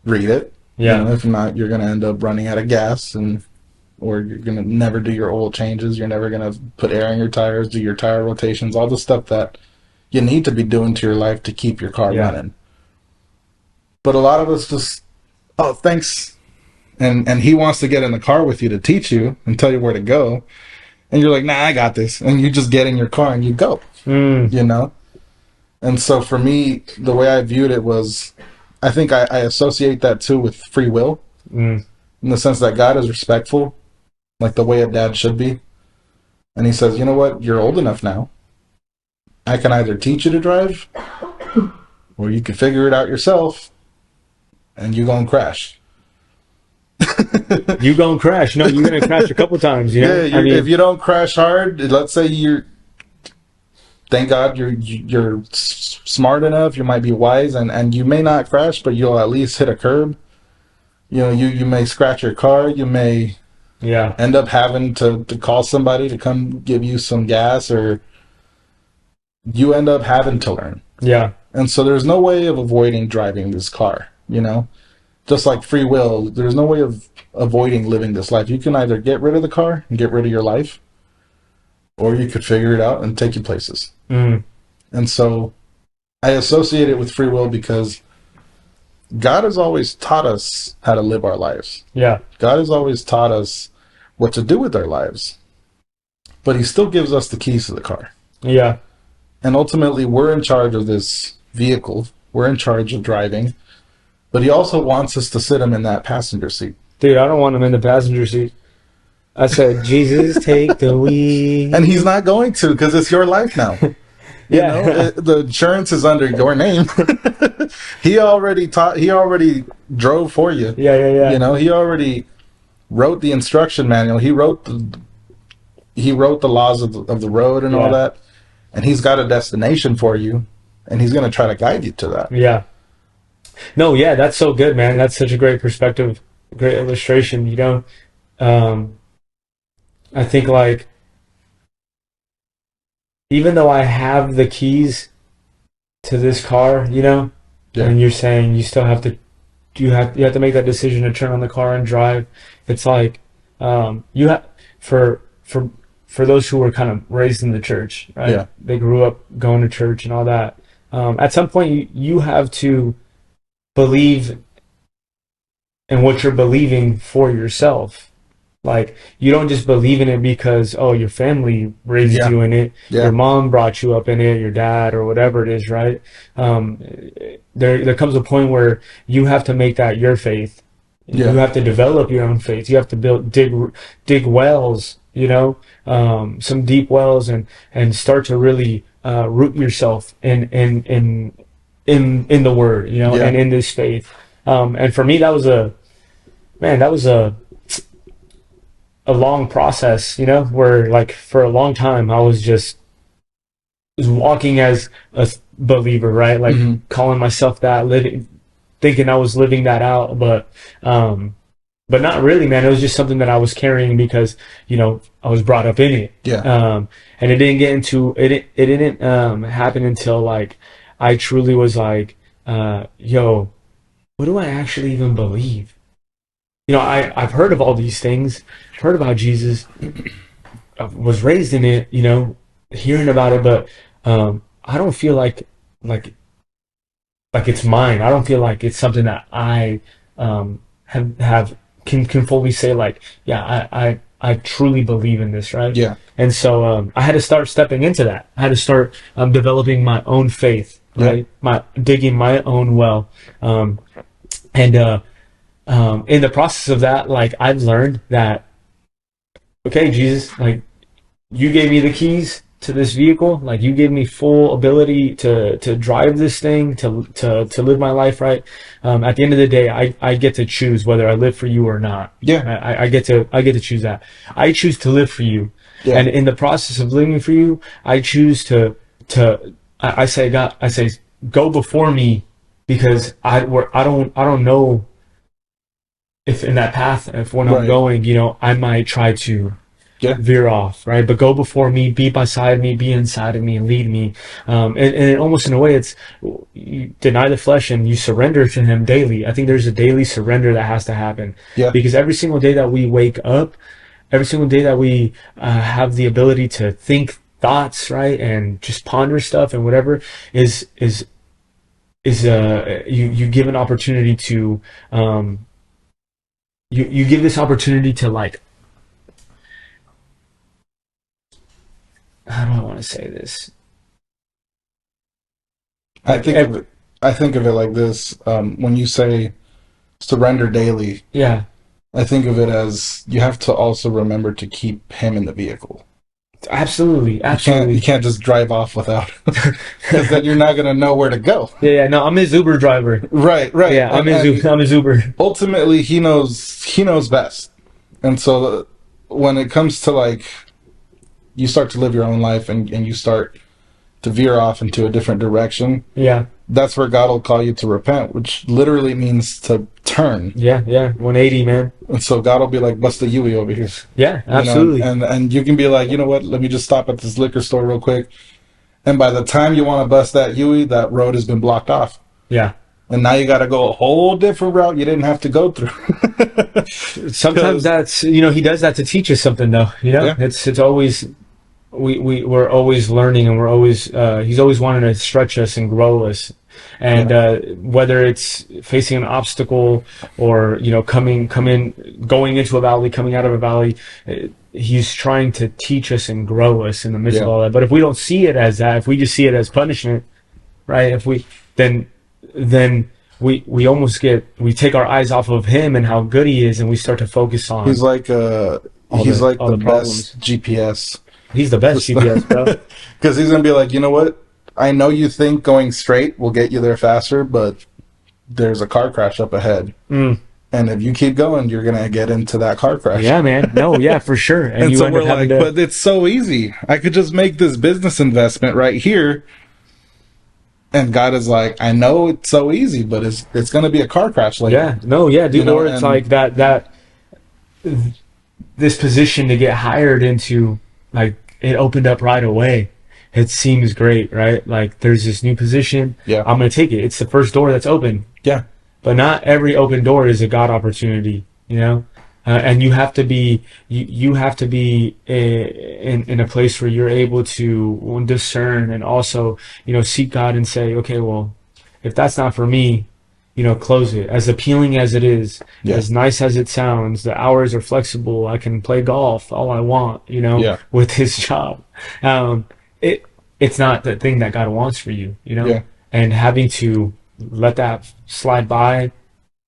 Read it. yeah, If not, you're going to end up running out of gas, or you're going to never do your oil changes. You're never going to put air in your tires, do your tire rotations, all the stuff that you need to be doing to your life to keep your car Yeah. running. But a lot of us just, oh, thanks. And he wants to get in the car with you to teach you and tell you where to go. And you're like, nah, I got this. And you just get in your car and you go, you know? And so for me, the way I viewed it was, I think I associate that too with free will, in the sense that God is respectful, like the way a dad should be. And he says, you know what? You're old enough now. I can either teach you to drive, or you can figure it out yourself, and you gonna crash. You gonna crash. No, you're gonna crash a couple times, you know? Yeah, if you don't crash hard, let's say thank God you're smart enough, you might be wise, and you may not crash, but you'll at least hit a curb. You know, you may scratch your car, you may end up having to call somebody to come give you some gas, or you end up having to learn. Yeah. And so there's no way of avoiding driving this car, you know? Just like free will, there's no way of avoiding living this life. You can either get rid of the car and get rid of your life, or you could figure it out and take you places. And so I associate it with free will because God has always taught us how to live our lives. Yeah. God has always taught us what to do with our lives. But he still gives us the keys to the car. Yeah. And ultimately, we're in charge of this vehicle. We're in charge of driving. But he also wants us to sit him in that passenger seat. Dude, I don't want him in the passenger seat. I said, Jesus, take the wheel. And he's not going to, because it's your life now. You know, the insurance is under your name. He already drove for you. Yeah. You know, he already wrote the instruction manual. He wrote the laws of the road and all that. And he's got a destination for you, and he's going to try to guide you to that. Yeah. No, yeah, that's so good, man. That's such a great perspective, great illustration, you know. I think, like, even though I have the keys to this car, you know, and you're saying you still have to, you have to make that decision to turn on the car and drive. It's like, you have, for those who were kind of raised in the church, right? Yeah. They grew up going to church and all that. At some point, you have to believe in what you're believing for yourself. Like, you don't just believe in it because, oh, your family raised you in it, your mom brought you up in it, your dad, or whatever it is, right? There comes a point where you have to make that your faith. You have to develop your own faith. You have to dig wells, you know, some deep wells, and start to really root yourself in the word, you know, and in this faith. And for me, that was a long process, you know, where, like, for a long time I was walking as a believer, right? Like, calling myself that, thinking I was living that out, but not really, man. It was just something that I was carrying because, you know, I was brought up in it. And it didn't happen until, like, I truly was like, yo, what do I actually even believe? You know, I've heard of all these things, heard about Jesus, I was raised in it, you know, hearing about it, but I don't feel like it's mine. I don't feel like it's something that I can fully say, like, yeah, I truly believe in this, right? Yeah. And so I had to start stepping into that. I had to start developing my own faith, right? Digging my own well, in the process of that, like, I've learned that, okay, Jesus, like, you gave me the keys to this vehicle, like, you gave me full ability to drive this thing, to live my life right. At the end of the day, I get to choose whether I live for you or not. I get to choose that. I choose to live for you. And in the process of living for you, I choose I say, God, go before me, because I don't know if in that path, when I'm going, you know, I might try to veer off, right? But go before me, be beside me, be inside of me, and lead me. And almost in a way, it's, you deny the flesh and you surrender to him daily. I think there's a daily surrender that has to happen. Because every single day that we wake up, every single day that we have the ability to think thoughts, right, and just ponder stuff and whatever, you give an opportunity to you give this opportunity to, like, how do I want to say this? I Like, think of it. I think of it like this. When you say surrender daily, yeah, I think of it as you have to also remember to keep him in the vehicle. absolutely, You can't absolutely. just drive off without him, because then you're not gonna know where to go. Yeah, yeah. No, I'm his Uber driver. Right, right. Yeah, And I'm his Uber. ultimately he knows best. And so when it comes to, like, you start to live your own life, and you start to veer off into a different direction, Yeah, that's where God will call you to repent, which literally means to turn. yeah, yeah. 180, man. And so God will be like, bust the Yui over here. Yeah, You know, and, absolutely. and you can be like, you know what, let me just stop at this liquor store real quick. And by the time you want to bust that Yui, that road has been blocked off. Yeah. And now you got to go a whole different route you didn't have to go through. Sometimes 'Cause- that's, he does that to teach us something, though. yeah, It's always, we're always learning, and we're always he's always wanting to stretch us and grow us. And yeah, whether it's facing an obstacle, or going into a valley, coming out of a valley, he's trying to teach us and grow us in the midst of yeah. all that. But if we don't see it as that, if we just see it as punishment, right? If we then then we almost we take our eyes off of him and how good he is, and we start to focus He's on like all the the problems. best GPS. He's the best GPS, bro. Because he's gonna be like, you know what? I know you think going straight will get you there faster, but there's a car crash up ahead, Mm. and if you keep going, you're gonna get into that car crash. Yeah, man. No, yeah, for sure. And you So end we're up having like, to. but it's so easy. I could just make this business investment right here. And God is like, I know it's so easy, but it's gonna be a car crash later. Yeah, no, yeah, dude. You know, Or it's and like that this position to get hired into, like, it opened up right away. It seems great, right? Like, there's this new position. yeah, I'm gonna take it. It's the first door that's open. yeah, But not every open door is a God opportunity, and you have to be you have to be in a place where you're able to discern, and also seek God and say, okay, well, if that's not for me, close it. As appealing as it is, yeah, as nice as it sounds, the hours are flexible. I can play golf all I want, yeah, with his job. Um, it's not the thing that God wants for you, yeah, and having to let that slide by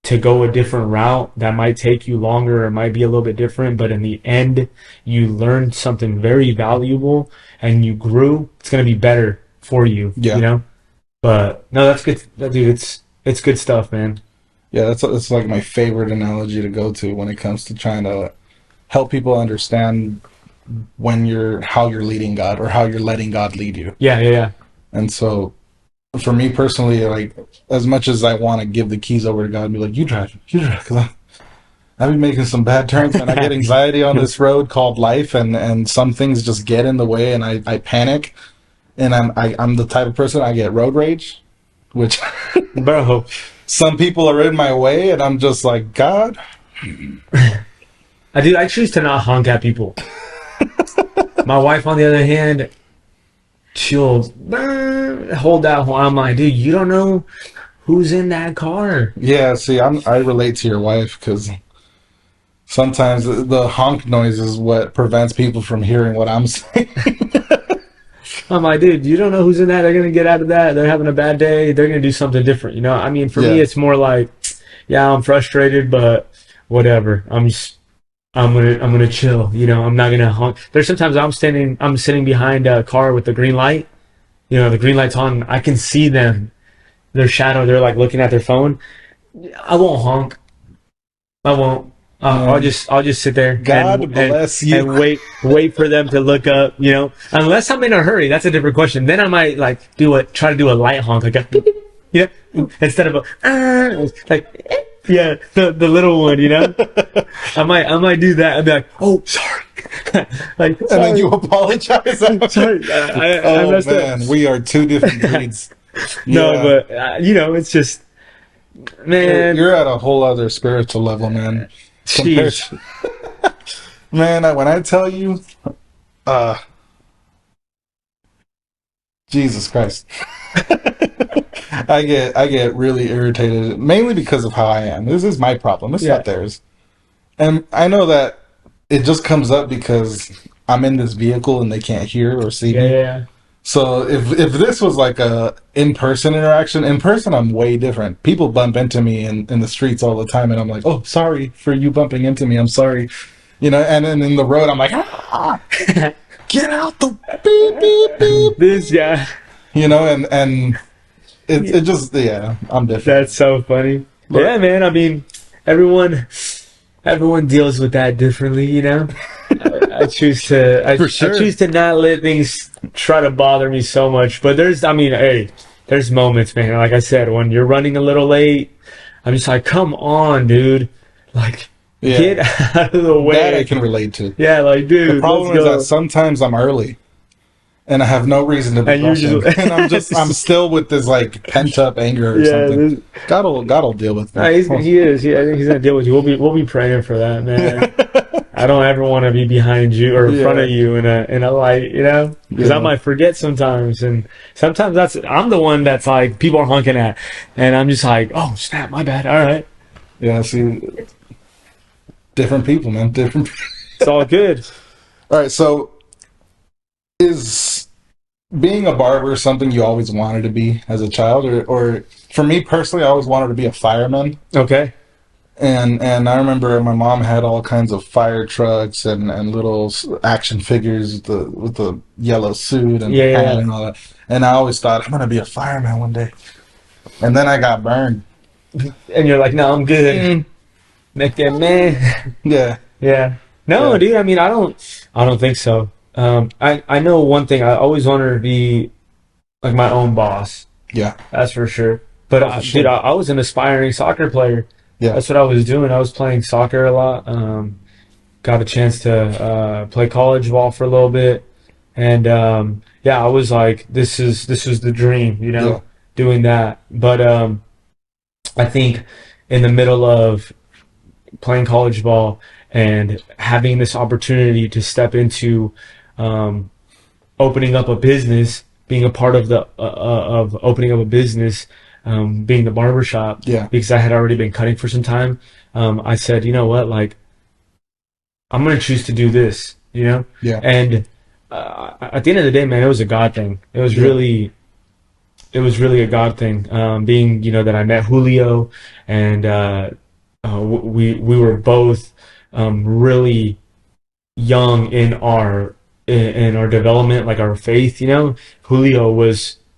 to go a different route that might take you longer, or might be a little bit different, but in the end you learned something very valuable and you grew. It's going to be better for you, yeah. but no, that's good. Dude, it's good stuff, man. Yeah, that's like my favorite analogy to go to when it comes to trying to help people understand how you're leading God, or how you're letting God lead you. Yeah, yeah, yeah. And so for me personally, like, as much as I want to give the keys over to God and be like, you drive, because I've been making some bad turns, and I get anxiety on this road called life, and some things just get in the way, and I panic, and I'm the type of person, I get road rage, which Bro, some people are in my way, and I'm just like, God. I choose to not honk at people. My wife, on the other hand, she'll hold that horn. I'm like, dude, you don't know who's in that car. Yeah, see, I relate to your wife, because sometimes the honk noise is what prevents people from hearing what I'm saying. I'm like, dude, you don't know who's in that. They're gonna get out of that. They're having a bad day. They're gonna do something different. I mean, for me, Yeah, it's more like, yeah, I'm frustrated, but whatever. I'm gonna chill. I'm not gonna honk. There's sometimes I'm sitting behind a car with the green light. The green light's on. I can see them, their shadow. They're like looking at their phone. I won't honk. I won't. man. I'll just sit there God bless you. and wait for them to look up. Unless I'm in a hurry, that's a different question. Then I might like try to do a light honk, like a, instead of a like, yeah, the little one. I might do that. I'd be like, oh, sorry, like, And then you apologize after. sorry, I Oh messed man, up. we are two different breeds. No, Yeah. but it's just, man, You're at a whole other spiritual level, man. Compared sheesh. to, man, when I tell you, uh, Jesus Christ. I get really irritated, mainly because of how I am. This is my problem. It's Yeah. not theirs. And I know that it just comes up because I'm in this vehicle and they can't hear or see Yeah, me. yeah, So if this was like a in-person interaction, in person I'm way different. People bump into me in the streets all the time and I'm like, oh, sorry for you bumping into me. I'm sorry. You know, and then in the road I'm like, ah, yeah. get out the beep beep beep. This guy. You know, and Yeah, it just, yeah, I'm different. that's so funny. Yeah, But man. I mean, everyone deals with that differently, you know. for I sure. choose to not let things try to bother me so much. But I mean, hey, there's moments, man. Like I said, when you're running a little late, I'm just like, come on, dude, like get Yeah. out of the That I way. can relate to. Yeah, like, The dude, let's problem is that go. sometimes I'm early and I have no reason to be And you're rushing, and I'm just, still with this like pent up anger or yeah. something. God'll deal with No, me. he is. I think he's gonna deal with you. We'll be praying for that, man. I don't ever want to be behind you or in front Yeah, of you in a light, you know, because I yeah, might forget sometimes, and sometimes I'm the one that's like people are honking at, and I'm just like, oh snap, my bad. All right, yeah. See, different people, man. Different. it's all good. All right. So, is being a barber something you always wanted to be as a child, or for me personally, I always wanted to be a fireman. Okay. And I remember my mom had all kinds of fire trucks and little action figures with the yellow suit and Yeah, hat yeah, and all that. And I always thought I'm gonna be a fireman one day. And then I got burned. yeah. And you're like, no, I'm good. Mm, Make that man. yeah, Yeah. No, yeah, dude. I mean, I don't think so. I know one thing. I always wanted to be like my own boss. yeah. That's for sure. But Oh, for dude, sure. I was an aspiring soccer player. Yeah, That's what I was doing. I was playing soccer a lot. Got a chance to play college ball for a little bit, and yeah, I was like, this was the dream, you yeah, know, doing that. But I think in the middle of playing college ball and having this opportunity to step into um, opening up a business, being a part of the of opening up a business, being the barbershop, yeah, because I had already been cutting for some time. I said, you know what, like I'm gonna choose to do this, you know, yeah, and at the end of the day, man, it was a God thing. yeah, It was really a God thing. Being, you know, that I met Julio, and we were both really young in our development, like our faith. You know, Julio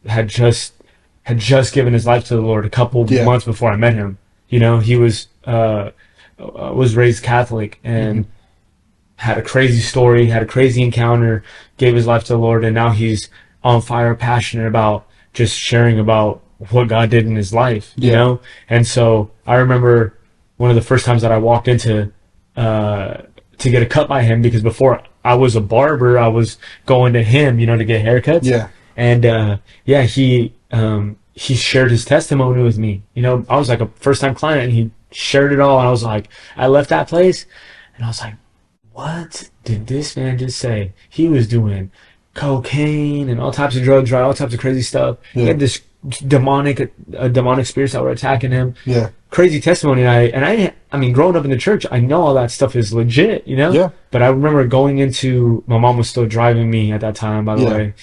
had just had just given his life to the Lord a couple yeah. months before I met him. You know, he was raised Catholic Hmm. and had a crazy story, had a crazy encounter, gave his life to the Lord, and now he's on fire, passionate about just sharing about what God did in his life, you Yeah, know? And so I remember one of the first times that I walked into to get a cut by him, because before I was a barber, I was going to him, you know, to get haircuts. yeah, And yeah, he shared his testimony with me. You know, I was like a first time client, and he shared it all, and I was like, I left that place and I was like, what did this man just say? He was doing cocaine and all types of drugs, right? All types of crazy stuff. He yeah, had this demonic spirits that were attacking him. yeah, Crazy testimony. I mean, growing up in the church, I know all that stuff is legit, you know. yeah, But I remember going into. My mom was still driving me at that time, by the yeah. way.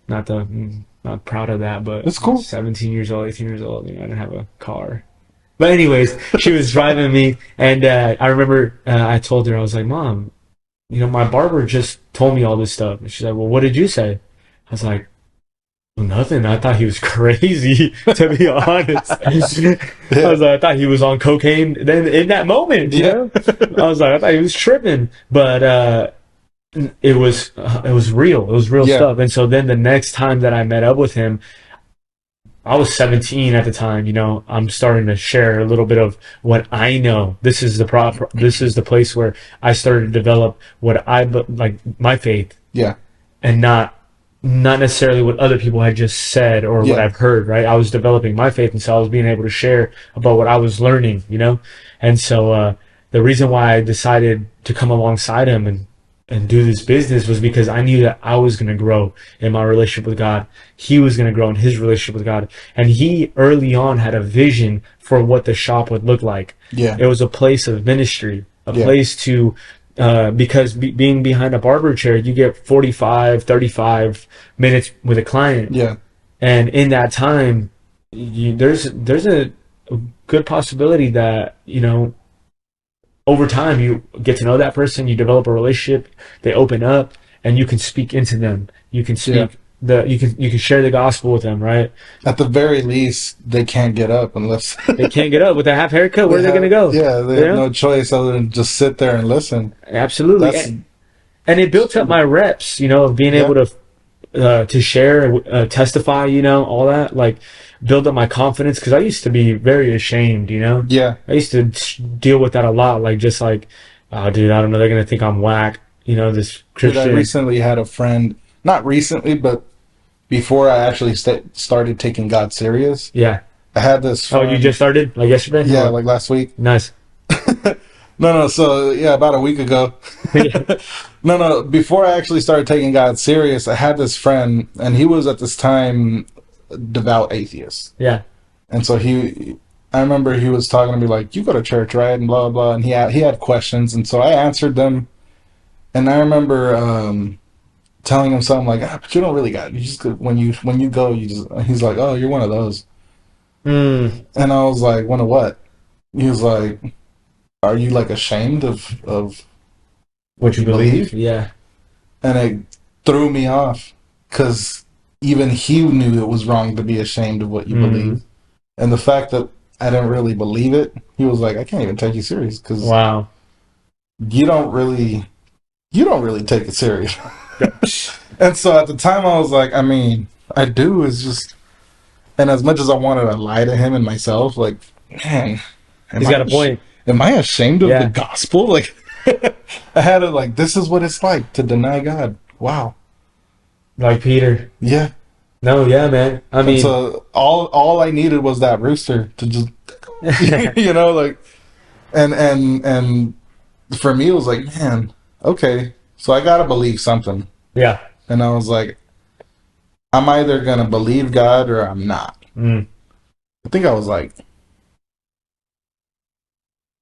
Not proud of that, but It's cool. 17 years old, 18 years old. You know, I didn't have a car. But anyways, she was driving me, and I remember I told her, I was like, "Mom, you know, my barber just told me all this stuff." And she's like, "Well, what did you say?" I was like, "Well, nothing. I thought he was crazy, to be honest." I Yeah, was like, I thought he was on cocaine then in that moment, you yeah, know? I was like, I thought he was tripping, but it was real. It was real yeah, stuff. And so then the next time that I met up with him, I was 17 at the time. You know, I'm starting to share a little bit of what I know. This is the place where I started to develop like my faith, yeah, and not necessarily what other people had just said or what yeah, I've heard. Right, I was developing my faith, and so I was being able to share about what I was learning. You know, and so the reason why I decided to come alongside him and and do this business was because I knew that I was going to grow in my relationship with God. He was going to grow in his relationship with God. And he early on had a vision for what the shop would look like. Yeah. It was a place of ministry, a Yeah. place to, because being behind a barber chair, you get 45, 35 minutes with a client. Yeah. And in that time, there's a good possibility that, over time you get to know that person, you develop a relationship, they open up, and you can speak into them. You can Yeah. speak you can share the gospel with them, right? At the very least, they can't get up unless They can't get up with a half haircut. Where are they have, going to go? Yeah, they You have know? no choice other than just sit there and listen. Absolutely. That's And it built up my reps, of being yeah. able to share, testify, all that, like build up my confidence, because I used to be very ashamed, Yeah. I used to deal with that a lot, like just like, oh, dude, I don't know, they're gonna think I'm whack, this Dude, I Christian. recently had a friend, not recently, but before I actually started taking God serious, Yeah. I had this Oh, friend. you just started like yesterday? Yeah, Oh, like last week. nice. No, so yeah, about a week ago. Yeah. No, before I actually started taking God serious, I had this friend, and he was at this time a devout atheist. Yeah. And so I remember he was talking to me like, "You go to church, right?" And blah blah. And he had questions, and so I answered them. And I remember telling him something like, "But you don't really got. You just when you go, you just." He's like, "Oh, you're one of those." And I was like, "One of what?" He was like, "Are you like ashamed of What you believe? Yeah. And it threw me off because even he knew it was wrong to be ashamed of what you believe. And the fact that I didn't really believe it, he was like, "I can't even take you serious because Wow. you don't really take it serious." And so at the time I was like, I mean, I do. It's just, and as much as I wanted to lie to him and myself, like, man, He's got a point. Am I ashamed of Yeah. the gospel? Like, I had to like, this is what it's like to deny God. Wow. Like Peter. Yeah. No, yeah, man. I mean, so all I needed was that rooster to just, like, and for me it was like, man, okay, so I gotta believe something. yeah. And I was like, I'm either gonna believe God or I'm not. I think I was like,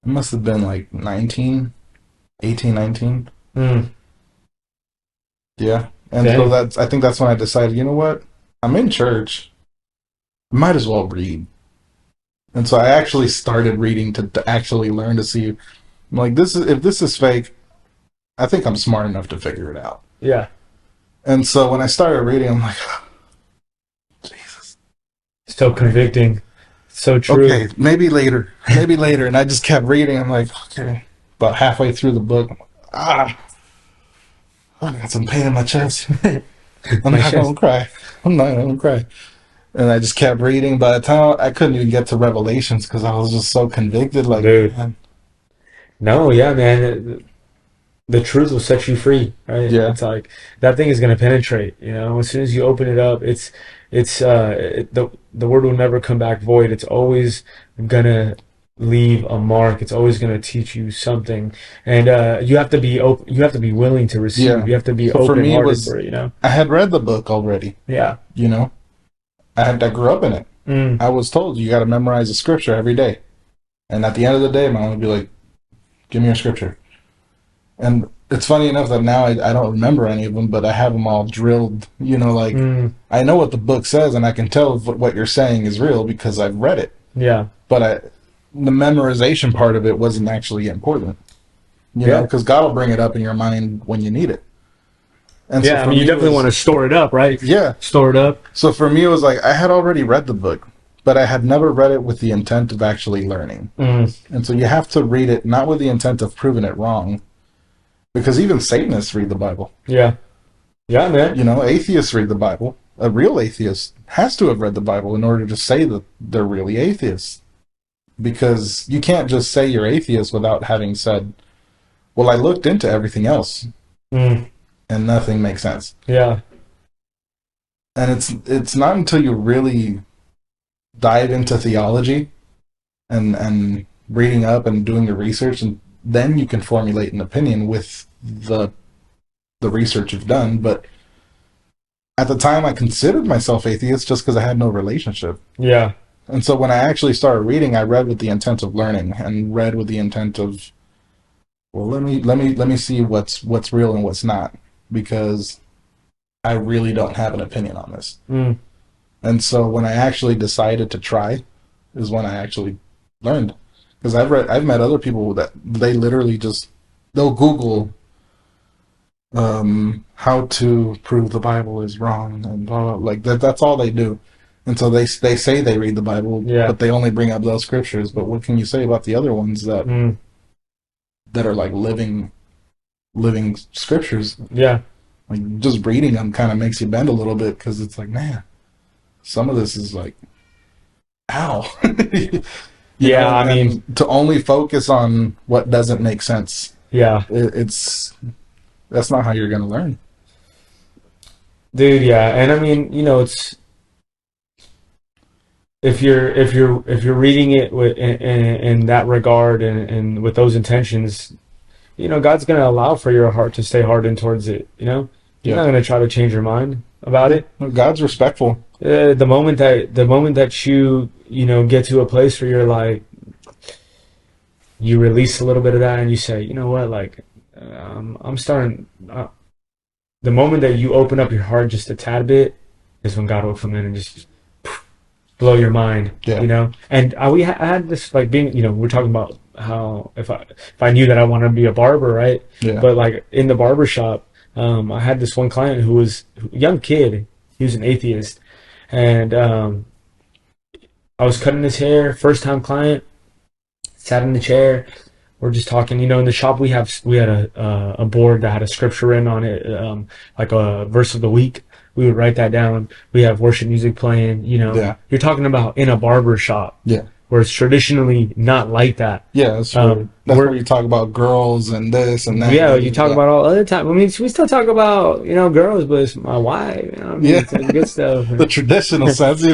it must have been like 19. Yeah. And Dang. so I think that's when I decided, you know what? I'm in church. I might as well read. And so I actually started reading to actually learn to see, I'm like, if this is fake, I think I'm smart enough to figure it out. Yeah. And so when I started reading, I'm like, Jesus. So convicting. So true. Okay, maybe later. And I just kept reading. I'm like, okay. About halfway through the book, I'm like, I got some pain in my chest. I'm not going to cry. And I just kept reading. By the time I couldn't even get to Revelations because I was just so convicted. Like, dude. man. No, yeah, man. The truth will set you free, right? Yeah. It's like that thing is gonna penetrate. As soon as you open it up, the word will never come back void. It's always gonna leave a mark. It's always gonna teach you something, and you have to be open. You have to be willing to receive. Yeah. You have to be So for me, open-hearted for it. I had read the book already. Yeah. I grew up in it. I was told you got to memorize a scripture every day, and at the end of the day, my mom would be like, "Give me your scripture." And it's funny enough that now I don't remember any of them, but I have them all drilled. I know what the book says, and I can tell if what you're saying is real because I've read it. Yeah. But the memorization part of it wasn't actually important. Because God will bring it up in your mind when you need it. And yeah, so you definitely want to store it up, right? Yeah. Store it up. So for me, it was like I had already read the book, but I had never read it with the intent of actually learning. And so you have to read it not with the intent of proving it wrong, because even Satanists read the Bible. Yeah. Yeah, man. Atheists read the Bible. A real atheist has to have read the Bible in order to say that they're really atheists. Because you can't just say you're atheist without having said, well, I looked into everything else. And nothing makes sense. Yeah. And it's not until you really dive into theology and reading up and doing your research, and then you can formulate an opinion with the the research you've done. But at the time, I considered myself atheist just because I had no relationship. Yeah. And so when I actually started reading, I read with the intent of learning and read with the intent of, well, let me see what's real and what's not, because I really don't have an opinion on this. Mm. And so when I actually decided to try, is when I actually learned. Because I've met other people that they literally they'll Google how to prove the Bible is wrong and blah, blah, like that. That's all they do. And so they say they read the Bible, Yeah. but they only bring up those scriptures. But what can you say about the other ones that are like living scriptures? Yeah. Like just reading them kind of makes you bend a little bit, because it's like, man, some of this is like, ow. Yeah, I mean, to only focus on what doesn't make sense. Yeah. That's not how you're going to learn. Dude, yeah. And I mean, it's if you're reading it in that regard and with those intentions, God's going to allow for your heart to stay hardened towards it, He's not going to try to change your mind about it. God's respectful. The moment that you get to a place where you're like, you release a little bit of that and you say, you know what, like, I'm starting. The moment that you open up your heart just a tad bit is when God will come in and just blow your mind. Yeah. And I had this, like, being, we're talking about how if I knew that I wanted to be a barber, right? Yeah. But like in the barber shop, I had this one client who was a young kid. He was an atheist, and I was cutting his hair. First time client, sat in the chair. We're just talking. In the shop we had a board that had a scripture written on it, like a verse of the week. We would write that down. We have worship music playing. Yeah. You're talking about in a barber shop. Yeah. Where it's traditionally not like that. Yeah, that's where you talk about girls and this and that. Yeah, you talk about all other time. I mean, we still talk about girls, but it's my wife. It's like good stuff. The traditional sense,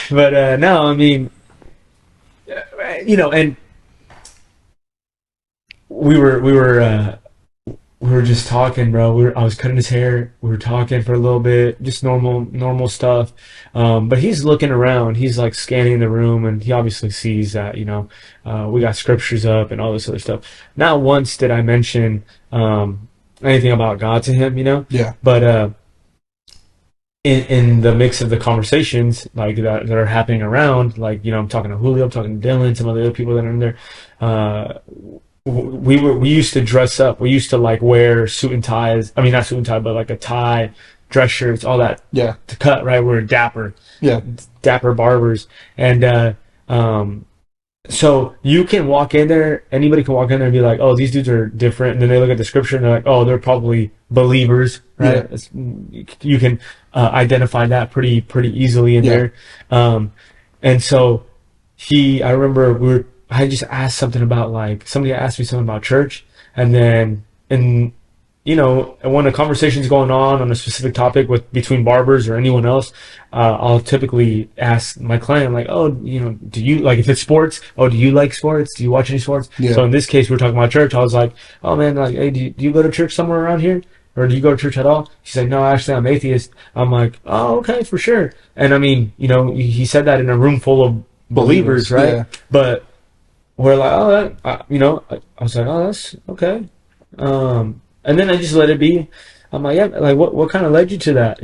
But no, I mean, and we were just talking, bro. I was cutting his hair. We were talking for a little bit, just normal stuff. But he's looking around. He's like scanning the room, and he obviously sees that we got scriptures up and all this other stuff. Not once did I mention anything about God to him, Yeah. But in the mix of the conversations like that are happening around, like I'm talking to Julio, I'm talking to Dylan, some of the other people that are in there. We used to dress up. We used to like wear suit and ties. I mean, not suit and tie, but like a tie, dress shirts, all that. Yeah. To cut, right? We're dapper. Yeah. Dapper barbers. And so you can walk in there. Anybody can walk in there and be like, "Oh, these dudes are different." And then they look at the scripture and they're like, "Oh, they're probably believers, right?" Yeah. You can identify that pretty easily in there. And so I remember I just asked something about, like, somebody asked me something about church, and then when a conversation's going on a specific topic between barbers or anyone else, I'll typically ask my client, like, "Oh, do you like, if it's sports? Oh, do you like sports? Do you watch any sports?" Yeah. So in this case, we're talking about church. I was like, "Oh man, like, hey, do you go to church somewhere around here? Or do you go to church at all?" She's like, "No, actually, I'm atheist." I'm like, "Oh, okay, for sure." And I mean, he said that in a room full of believers, right? Yeah. But we're like, "Oh, I was like, oh, that's okay." And then I just let it be. I'm like, yeah, like what kind of led you to that?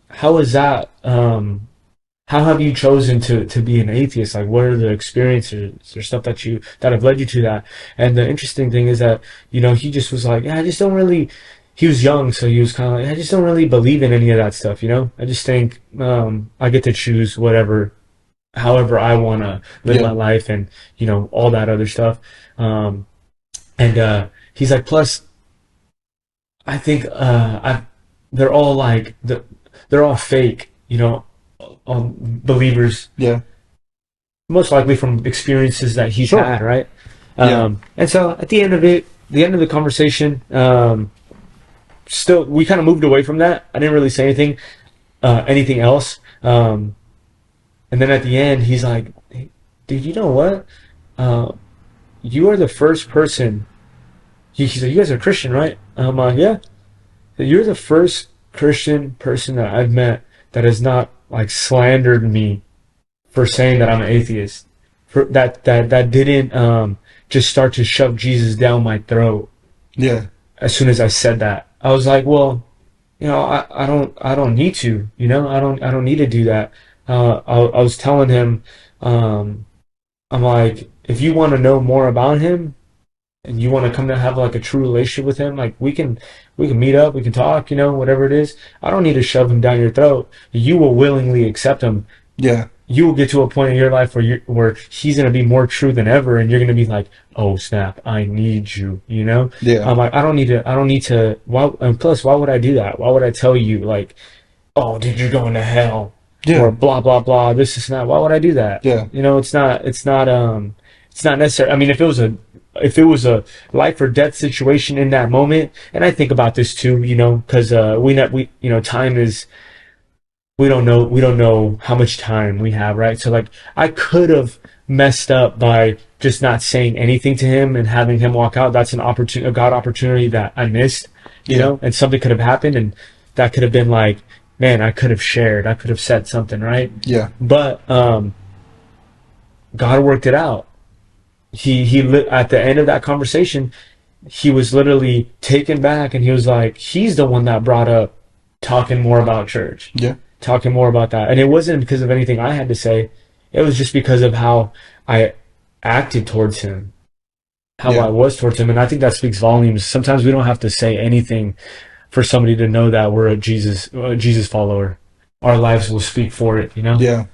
How is that? How have you chosen to be an atheist? Like, what are the experiences or stuff that have led you to that? And the interesting thing is that, he just was like, yeah, I just don't really. He was young, so he was kind of like, I just don't really believe in any of that stuff. I just think I get to choose however I want to live my life, and all that other stuff. And he's like, plus, I think they're all like they're all fake, believers. Yeah. Most likely from experiences that he's Sure. had, right? Yeah. And so at the end of the conversation, still we kind of moved away from that. I didn't really say anything else. And then at the end, he's like, "Hey, dude, you know what? You are the first person he said, "You guys are Christian, right?" I'm like, "Yeah." So you're the first Christian person that I've met that has not like slandered me for saying that I'm an atheist. For that didn't just start to shove Jesus down my throat Yeah. as soon as I said that. I was like, well, I don't need to, I don't need to do that. I was telling him, um, I'm like, if you want to know more about him and you want to come to have like a true relationship with him, like we can meet up, we can talk, whatever it is. I don't need to shove him down your throat. You will willingly accept him. Yeah. You will get to a point in your life where he's gonna be more true than ever, and you're gonna be like, "Oh snap, I need you." Yeah. I'm like, I don't need to. Why? And plus, why would I do that? Why would I tell you like, "Oh, dude, you're going to hell," or Yeah. blah blah blah. This is not. Why would I do that? Yeah. It's not necessary. I mean, if it was a life or death situation in that moment, and I think about this too, because time is, we don't know how much time we have, right? So like I could have messed up by just not saying anything to him and having him walk out. That's a God opportunity that I missed, Yeah. and something could have happened, and that could have been like, man, I could have shared, I could have said something, right? Yeah. But God worked it out. At the end of that conversation, he was literally taken back, and he was like, he's the one that brought up talking more about church, Yeah. talking more about that. And it wasn't because of anything I had to say. It was just because of how I acted towards him, how I Yeah. was towards him. And I think that speaks volumes. Sometimes we don't have to say anything for somebody to know that we're a Jesus follower. Our lives will speak for it, Yeah.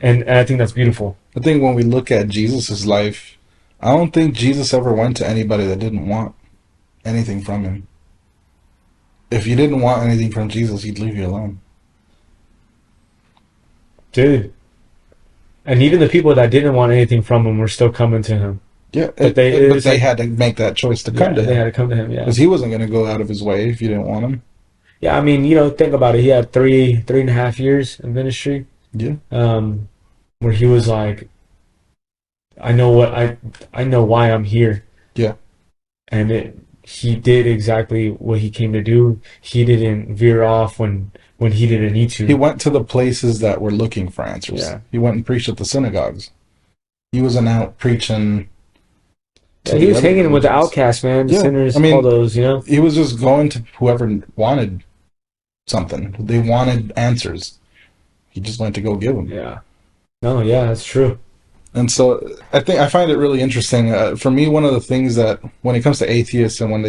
And I think that's beautiful. I think when we look at Jesus's life, I don't think Jesus ever went to anybody that didn't want anything from him. If you didn't want anything from Jesus, he'd leave you alone. Dude. And even the people that didn't want anything from him were still coming to him. Yeah, But but it's they like, had to make that choice to come yeah, to they had him to come to him. Yeah. because he wasn't going to go out of his way if you didn't want him. Yeah. I mean, think about it. He had 3.5 years in ministry, Yeah, um, where he was like, I know I know why I'm here. yeah. And he did exactly what he came to do. He didn't veer off when he didn't need He to. went to the places that were looking for answers. Yeah. He went and preached at the synagogues. He wasn't out preaching Yeah, to he the was other hanging with the religions. outcasts, man, the Yeah, I sinners, all mean, those. he was just going to whoever wanted something. They wanted answers. He just went to go give them. Yeah. No, yeah, that's true. And so I find it really interesting. For me, one of the things that when it comes to atheists and when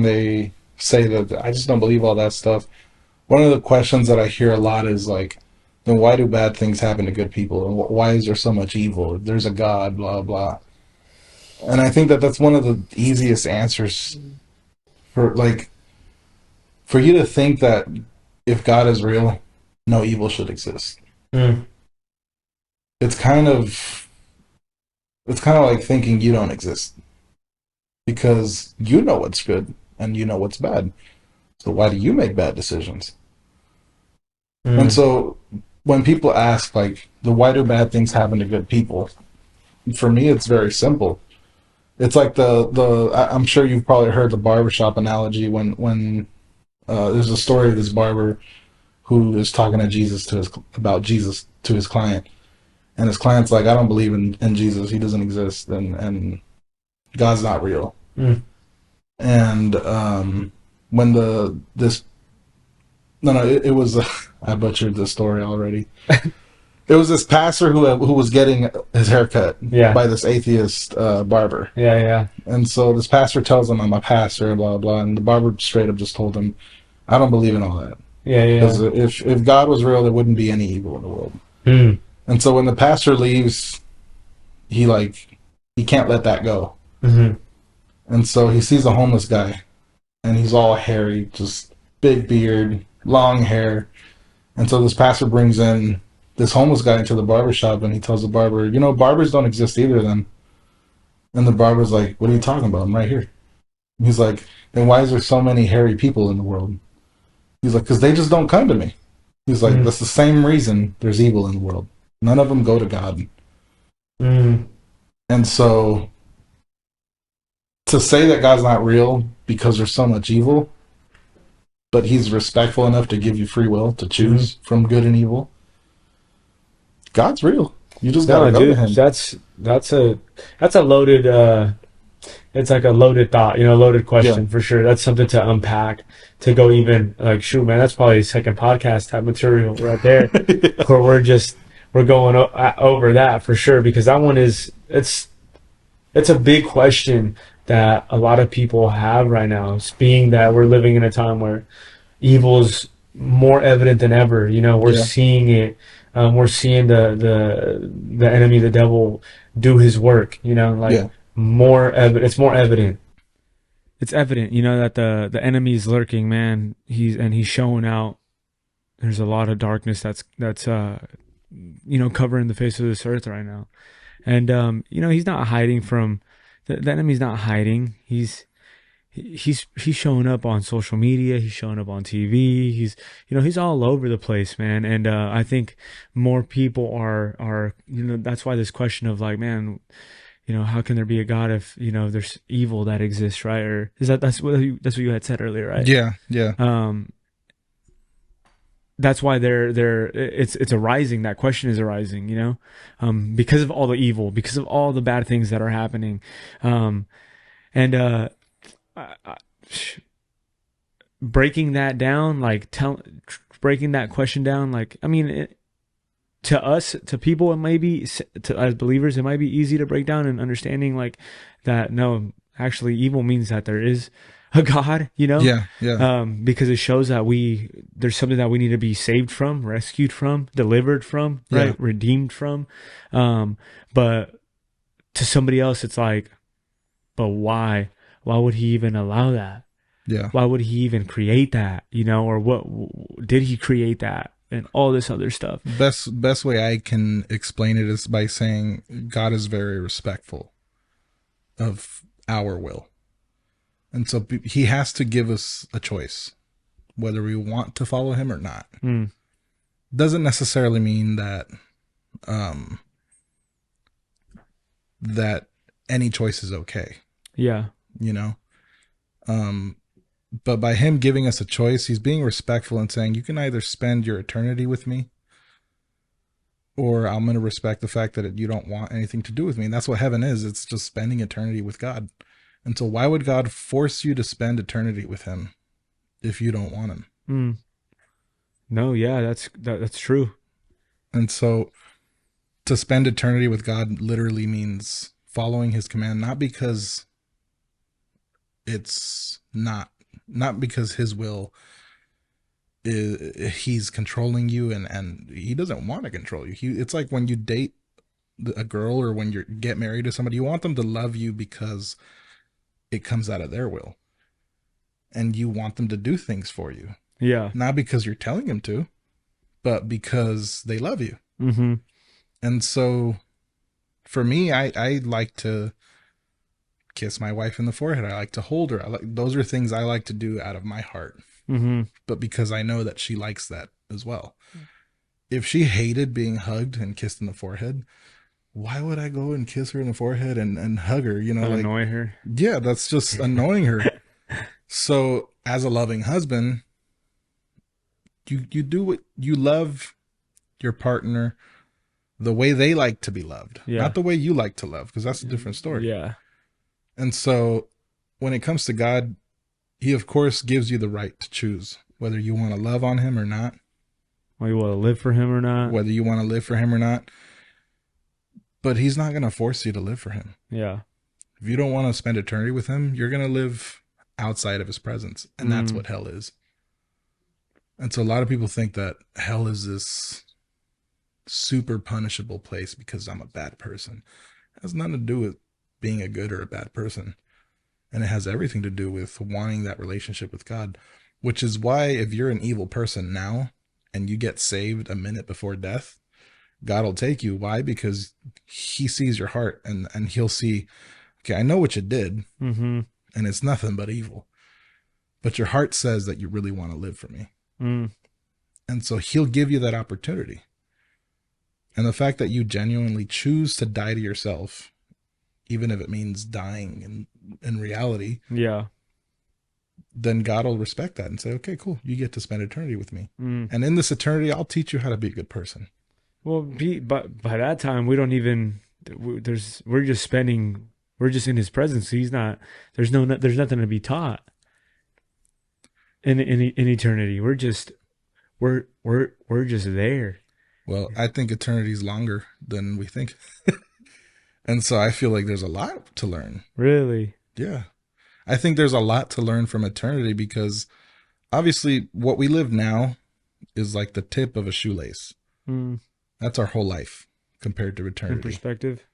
they say that I just don't believe all that stuff, one of the questions that I hear a lot is like, then why do bad things happen to good people? And why is there so much evil? There's a God, blah blah. And I think that that's one of the easiest answers for you to think that if God is real, no evil should exist. Mm. It's kind of like thinking you don't exist because you know what's good and you know what's bad. So why do you make bad decisions? And Mm. so when people ask like the why do bad things happen to good people, for me it's very simple. It's like I'm sure you've probably heard the barbershop analogy when there's a story of this barber who is talking to about Jesus to his client, and his client's like, I don't believe in Jesus, he doesn't exist, and God's not real. Mm. And when this no it was I butchered the story already. It was this pastor who was getting his hair cut Yeah. by this atheist barber. Yeah, yeah. And so this pastor tells him, I'm a pastor, blah, blah. And the barber straight up just told him, I don't believe in all that. Yeah, Because yeah. if God was real, there wouldn't be any evil in the world. Mm. And so when the pastor leaves, he can't let that go. Mm-hmm. And so he sees a homeless guy, and he's all hairy, just big beard, long hair. And so this pastor brings in this homeless guy into the barber shop, and he tells the barber, barbers don't exist either then. And the barber's like, what are you talking about? I'm right here. And he's like, then why is there so many hairy people in the world? He's like, because they just don't come to me. He's like, that's the same reason there's evil in the world. None of them go to God. Mm. And so to say that God's not real because there's so much evil, but he's respectful enough to give you free will to choose from good and evil. God's real. You just gotta No, go to dude, him. that's a loaded it's like a loaded thought, loaded Yeah. question for sure. That's something to unpack, to go even like shoot, man. That's probably second podcast type material right there, where we're going over that for sure, because that one is it's a big question that a lot of people have right now. It's being that we're living in a time where evil's more evident than ever. We're Yeah. seeing it. We're seeing the enemy, the devil, do his work. Like Yeah. more evident. It's more evident. It's evident, that the enemy is lurking, man. He's showing out. There's a lot of darkness that's covering the face of this earth right now. And he's not hiding from the enemy's not hiding. He's showing up on social media. He's showing up on TV. He's all over the place, man. And I think more people are that's why this question of like, man, how can there be a God if there's evil that exists, right? Or is that's what you had said earlier, right? Yeah. Yeah. That's why it's arising. That question is arising, because of all the evil, because of all the bad things that are happening, and I, I, breaking that down, like breaking that question down, like I mean, to us, to people, it may be as believers, it might be easy to break down and understanding like that. No, actually, evil means that there is a God, Yeah. Yeah. because it shows that there's something that we need to be saved from, rescued from, delivered from, Yeah. right, redeemed from. But to somebody else, it's like, but why? Why would he even allow that? Yeah. Why would he even create that? Or what did he create that? And all this other stuff. Best way I can explain it is by saying God is very respectful of our will. And so he has to give us a choice, whether we want to follow him or not. Doesn't necessarily mean that that any choice is okay. Yeah. But by him giving us a choice, he's being respectful and saying, you can either spend your eternity with me, or I'm going to respect the fact that you don't want anything to do with me. And that's what heaven is. It's just spending eternity with God. And so why would God force you to spend eternity with him if you don't want him? No, yeah, that's true. And so to spend eternity with God literally means following his command, not because it's not because his will is, he's controlling you and he doesn't want to control you. It's like when you date a girl or when you get married to somebody, you want them to love you because it comes out of their will. And you want them to do things for you. Yeah. Not because you're telling them to, but because they love you. Mm-hmm. And so for me, I like to kiss my wife in the forehead. I like to hold her. Those are things I like to do out of my heart. Mm-hmm. But because I know that she likes that as well. If she hated being hugged and kissed in the forehead, why would I go and kiss her in the forehead and hug her? Annoy her. Yeah, that's just annoying her. So as a loving husband, you do what you love your partner the way they like to be loved, not the way you like to love, because that's a different story. Yeah. And so when it comes to God, he of course gives you the right to choose whether you want to love on him or not, whether you want to live for him or not, but he's not going to force you to live for him. Yeah. If you don't want to spend eternity with him, you're going to live outside of his presence, and that's what hell is. And so a lot of people think that hell is this super punishable place because I'm a bad person. It has nothing to do with being a good or a bad person. And it has everything to do with wanting that relationship with God, which is why if you're an evil person now and you get saved a minute before death, God will take you. Why? Because he sees your heart and he'll see, okay, I know what you did, and it's nothing but evil. But your heart says that you really want to live for me. And so he'll give you that opportunity. And the fact that you genuinely choose to die to yourself, even if it means dying and in reality, Yeah. then God will respect that and say, okay, cool, you get to spend eternity with me. Mm. And in this eternity, I'll teach you how to be a good person. Well, but by that time, we don't even. We're just spending. We're just in His presence. He's not. There's no. There's nothing to be taught in eternity. We're just. We're just there. Well, I think eternity is longer than we think. And so I feel like there's a lot to learn. Really. Yeah. I think there's a lot to learn from eternity because obviously what we live now is like the tip of a shoelace. Mm. That's our whole life compared to eternity. In perspective.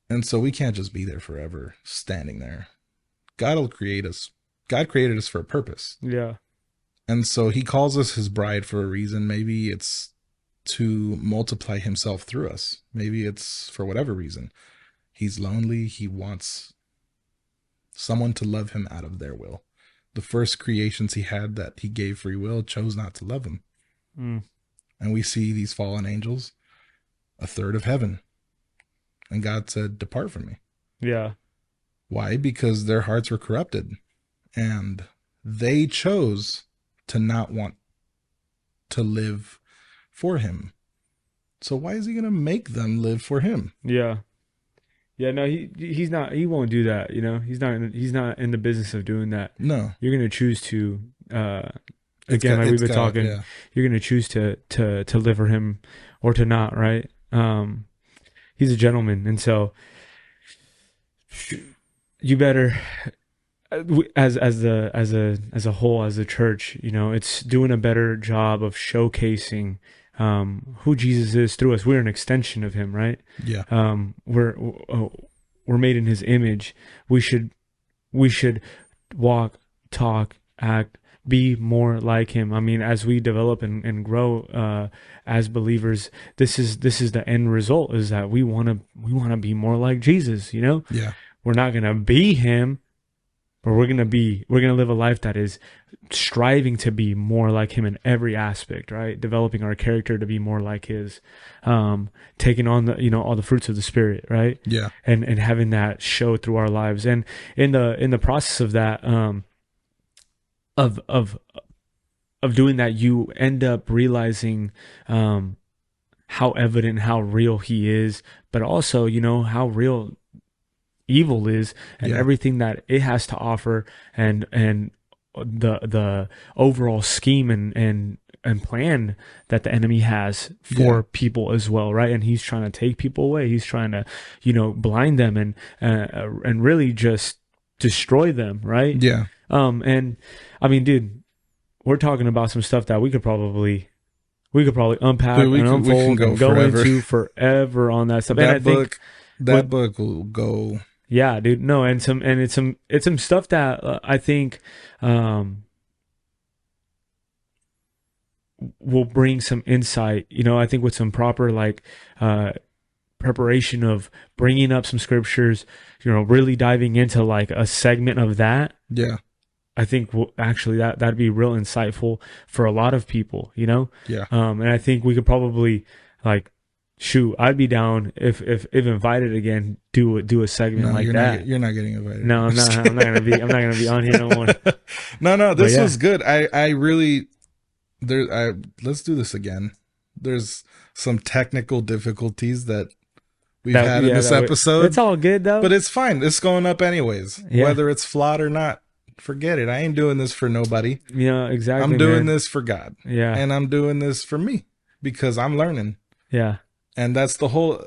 And so we can't just be there forever standing there. God will create us. God created us for a purpose. Yeah. And so he calls us his bride for a reason. Maybe it's to multiply himself through us. Maybe it's for whatever reason. He's lonely. He wants someone to love him out of their will. The first creations he had that he gave free will chose not to love him. Mm. And we see these fallen angels, a third of heaven. And God said, depart from me. Yeah. Why? Because their hearts were corrupted. And they chose to not want to live for him. So why is he going to make them live for him? Yeah. Yeah, no, he's not. He won't do that. You know, he's not in the business of doing that. No, You're gonna choose to. It's Again, God- like we've it's been God, talking, yeah. you're gonna choose to live for him or to not. Right? He's a gentleman, and so you better, as a whole, as a church, you know, it's doing a better job of showcasing who Jesus is through us. We're an extension of him, right? Yeah. We're made in his image. We should walk, talk, act, be more like him. I mean, as we develop and grow as believers, this is the end result, is that we want to be more like Jesus, you know? Yeah. We're not going to be him, but we're going to live a life that is striving to be more like him in every aspect, right? Developing our character to be more like his, taking on all the fruits of the Spirit, right? Yeah. And having that show through our lives. And in the process of that, of doing that, you end up realizing, how evident, how real he is, but also, how real evil is, and everything that it has to offer, and the overall scheme and plan that the enemy has for people as well, right? And he's trying to take people away. He's trying to, blind them and really just destroy them, right? Yeah. And I mean, dude, we're talking about some stuff that we could probably unpack and unfold and go into forever on that stuff. That book will go. Yeah, dude. No, it's some stuff that I think will bring some insight. I think with some proper preparation of bringing up some scriptures, really diving into like a segment of that. Yeah. I think actually that'd be real insightful for a lot of people. Yeah. And I think we could probably shoot, I'd be down if invited again, do a segment like that. You're not getting invited. No, I'm not gonna be on here no more. No, this was good. I really let's do this again. There's some technical difficulties that we've had in this episode. It's all good though. But it's fine. It's going up anyways. Yeah. Whether it's flawed or not, forget it. I ain't doing this for nobody. Yeah, exactly. I'm doing this for God. Yeah. And I'm doing this for me because I'm learning. Yeah. And that's the whole,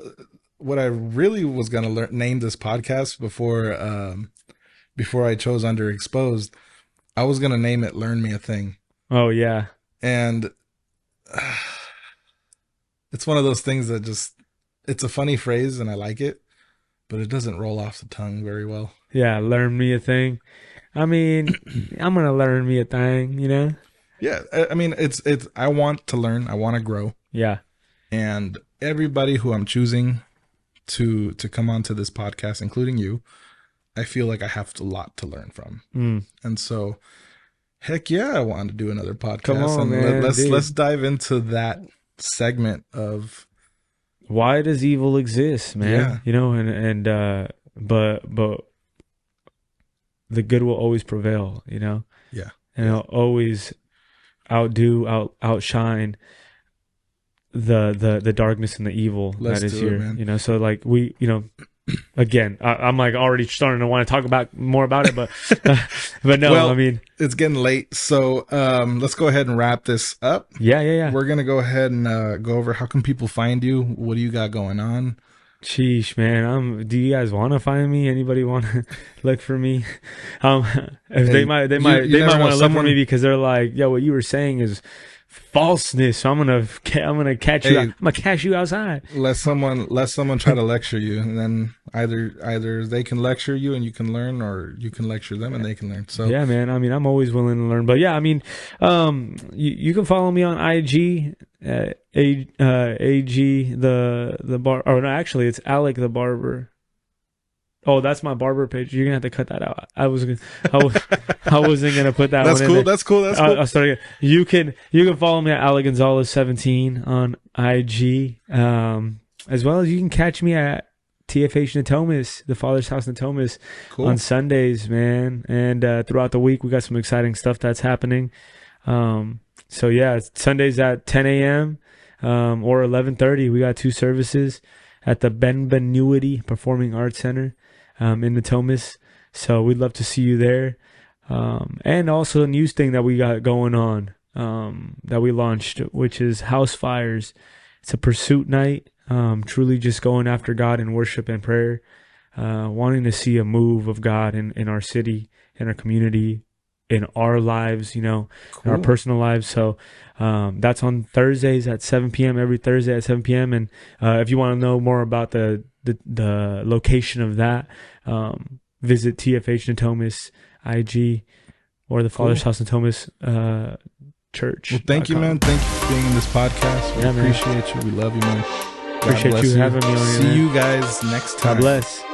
what I really was going to name this podcast before I chose Underexposed. I was going to name it Learn Me a Thing. Oh, yeah. And it's one of those things that it's a funny phrase and I like it, but it doesn't roll off the tongue very well. Yeah, learn me a thing. I mean, I'm going to learn me a thing, Yeah, I mean, it's I want to learn. I want to grow. Yeah. And everybody who I'm choosing to come onto this podcast, including you, I feel like I have a lot to learn from. And so, heck yeah, I want to do another podcast. Come on, and man, let's dive into that segment of why does evil exist, man? Yeah. But the good will always prevail, you know? Yeah. And it'll always outshine the darkness and the evil Let's that is do it, here, man. you know? So like we, you know, again, I'm like already starting to want to talk about more about it, but no, Well, I mean, it's getting late, so let's go ahead and wrap this up. yeah. We're gonna go ahead and go over how can people find you. What do you got going on? Sheesh, man. Do you guys want to find me? Anybody want to look for me? If Hey, they might you want never to know, look for someone- me because they're like, yo, what you were saying is falseness. So I'm gonna catch you. Hey. I'm gonna catch you outside. Let someone try to lecture you, and then either they can lecture you and you can learn, or you can lecture them and they can learn. So Yeah, man. I mean, I'm always willing to learn. But yeah, I mean, you can follow me on IG, AG the bar. Or no, actually, it's Alec the Barber. Oh, that's my barber page. You're gonna have to cut that out. I wasn't gonna put that that's one cool. in there. That's cool. That's cool. I'll start again. You can follow me at Alec Gonzalez 17 on IG, as well as you can catch me at TFH Natomas, the Father's House Natomas, Cool. on Sundays, man. And throughout the week, we got some exciting stuff that's happening. So yeah, Sundays at 10 a.m. Or 11:30. We got 2 services at the Benvenuti Performing Arts Center in Natomas. So we'd love to see you there. And also a news thing that we got going on, that we launched, which is House Fires. It's a pursuit night, truly just going after God in worship and prayer, wanting to see a move of God in our city, in our community, in our lives, you know, in our personal lives. So that's on Thursdays at 7 p.m. every Thursday at 7 p.m. And if you want to know more about the location of that, visit TFH Natomas IG or the Father's House Natomas Church. Well, thank you, man. Thank you for being in this podcast. We Yeah, man. appreciate you. We love you, man. God Appreciate bless you having me on here, See man. you guys next time. God bless.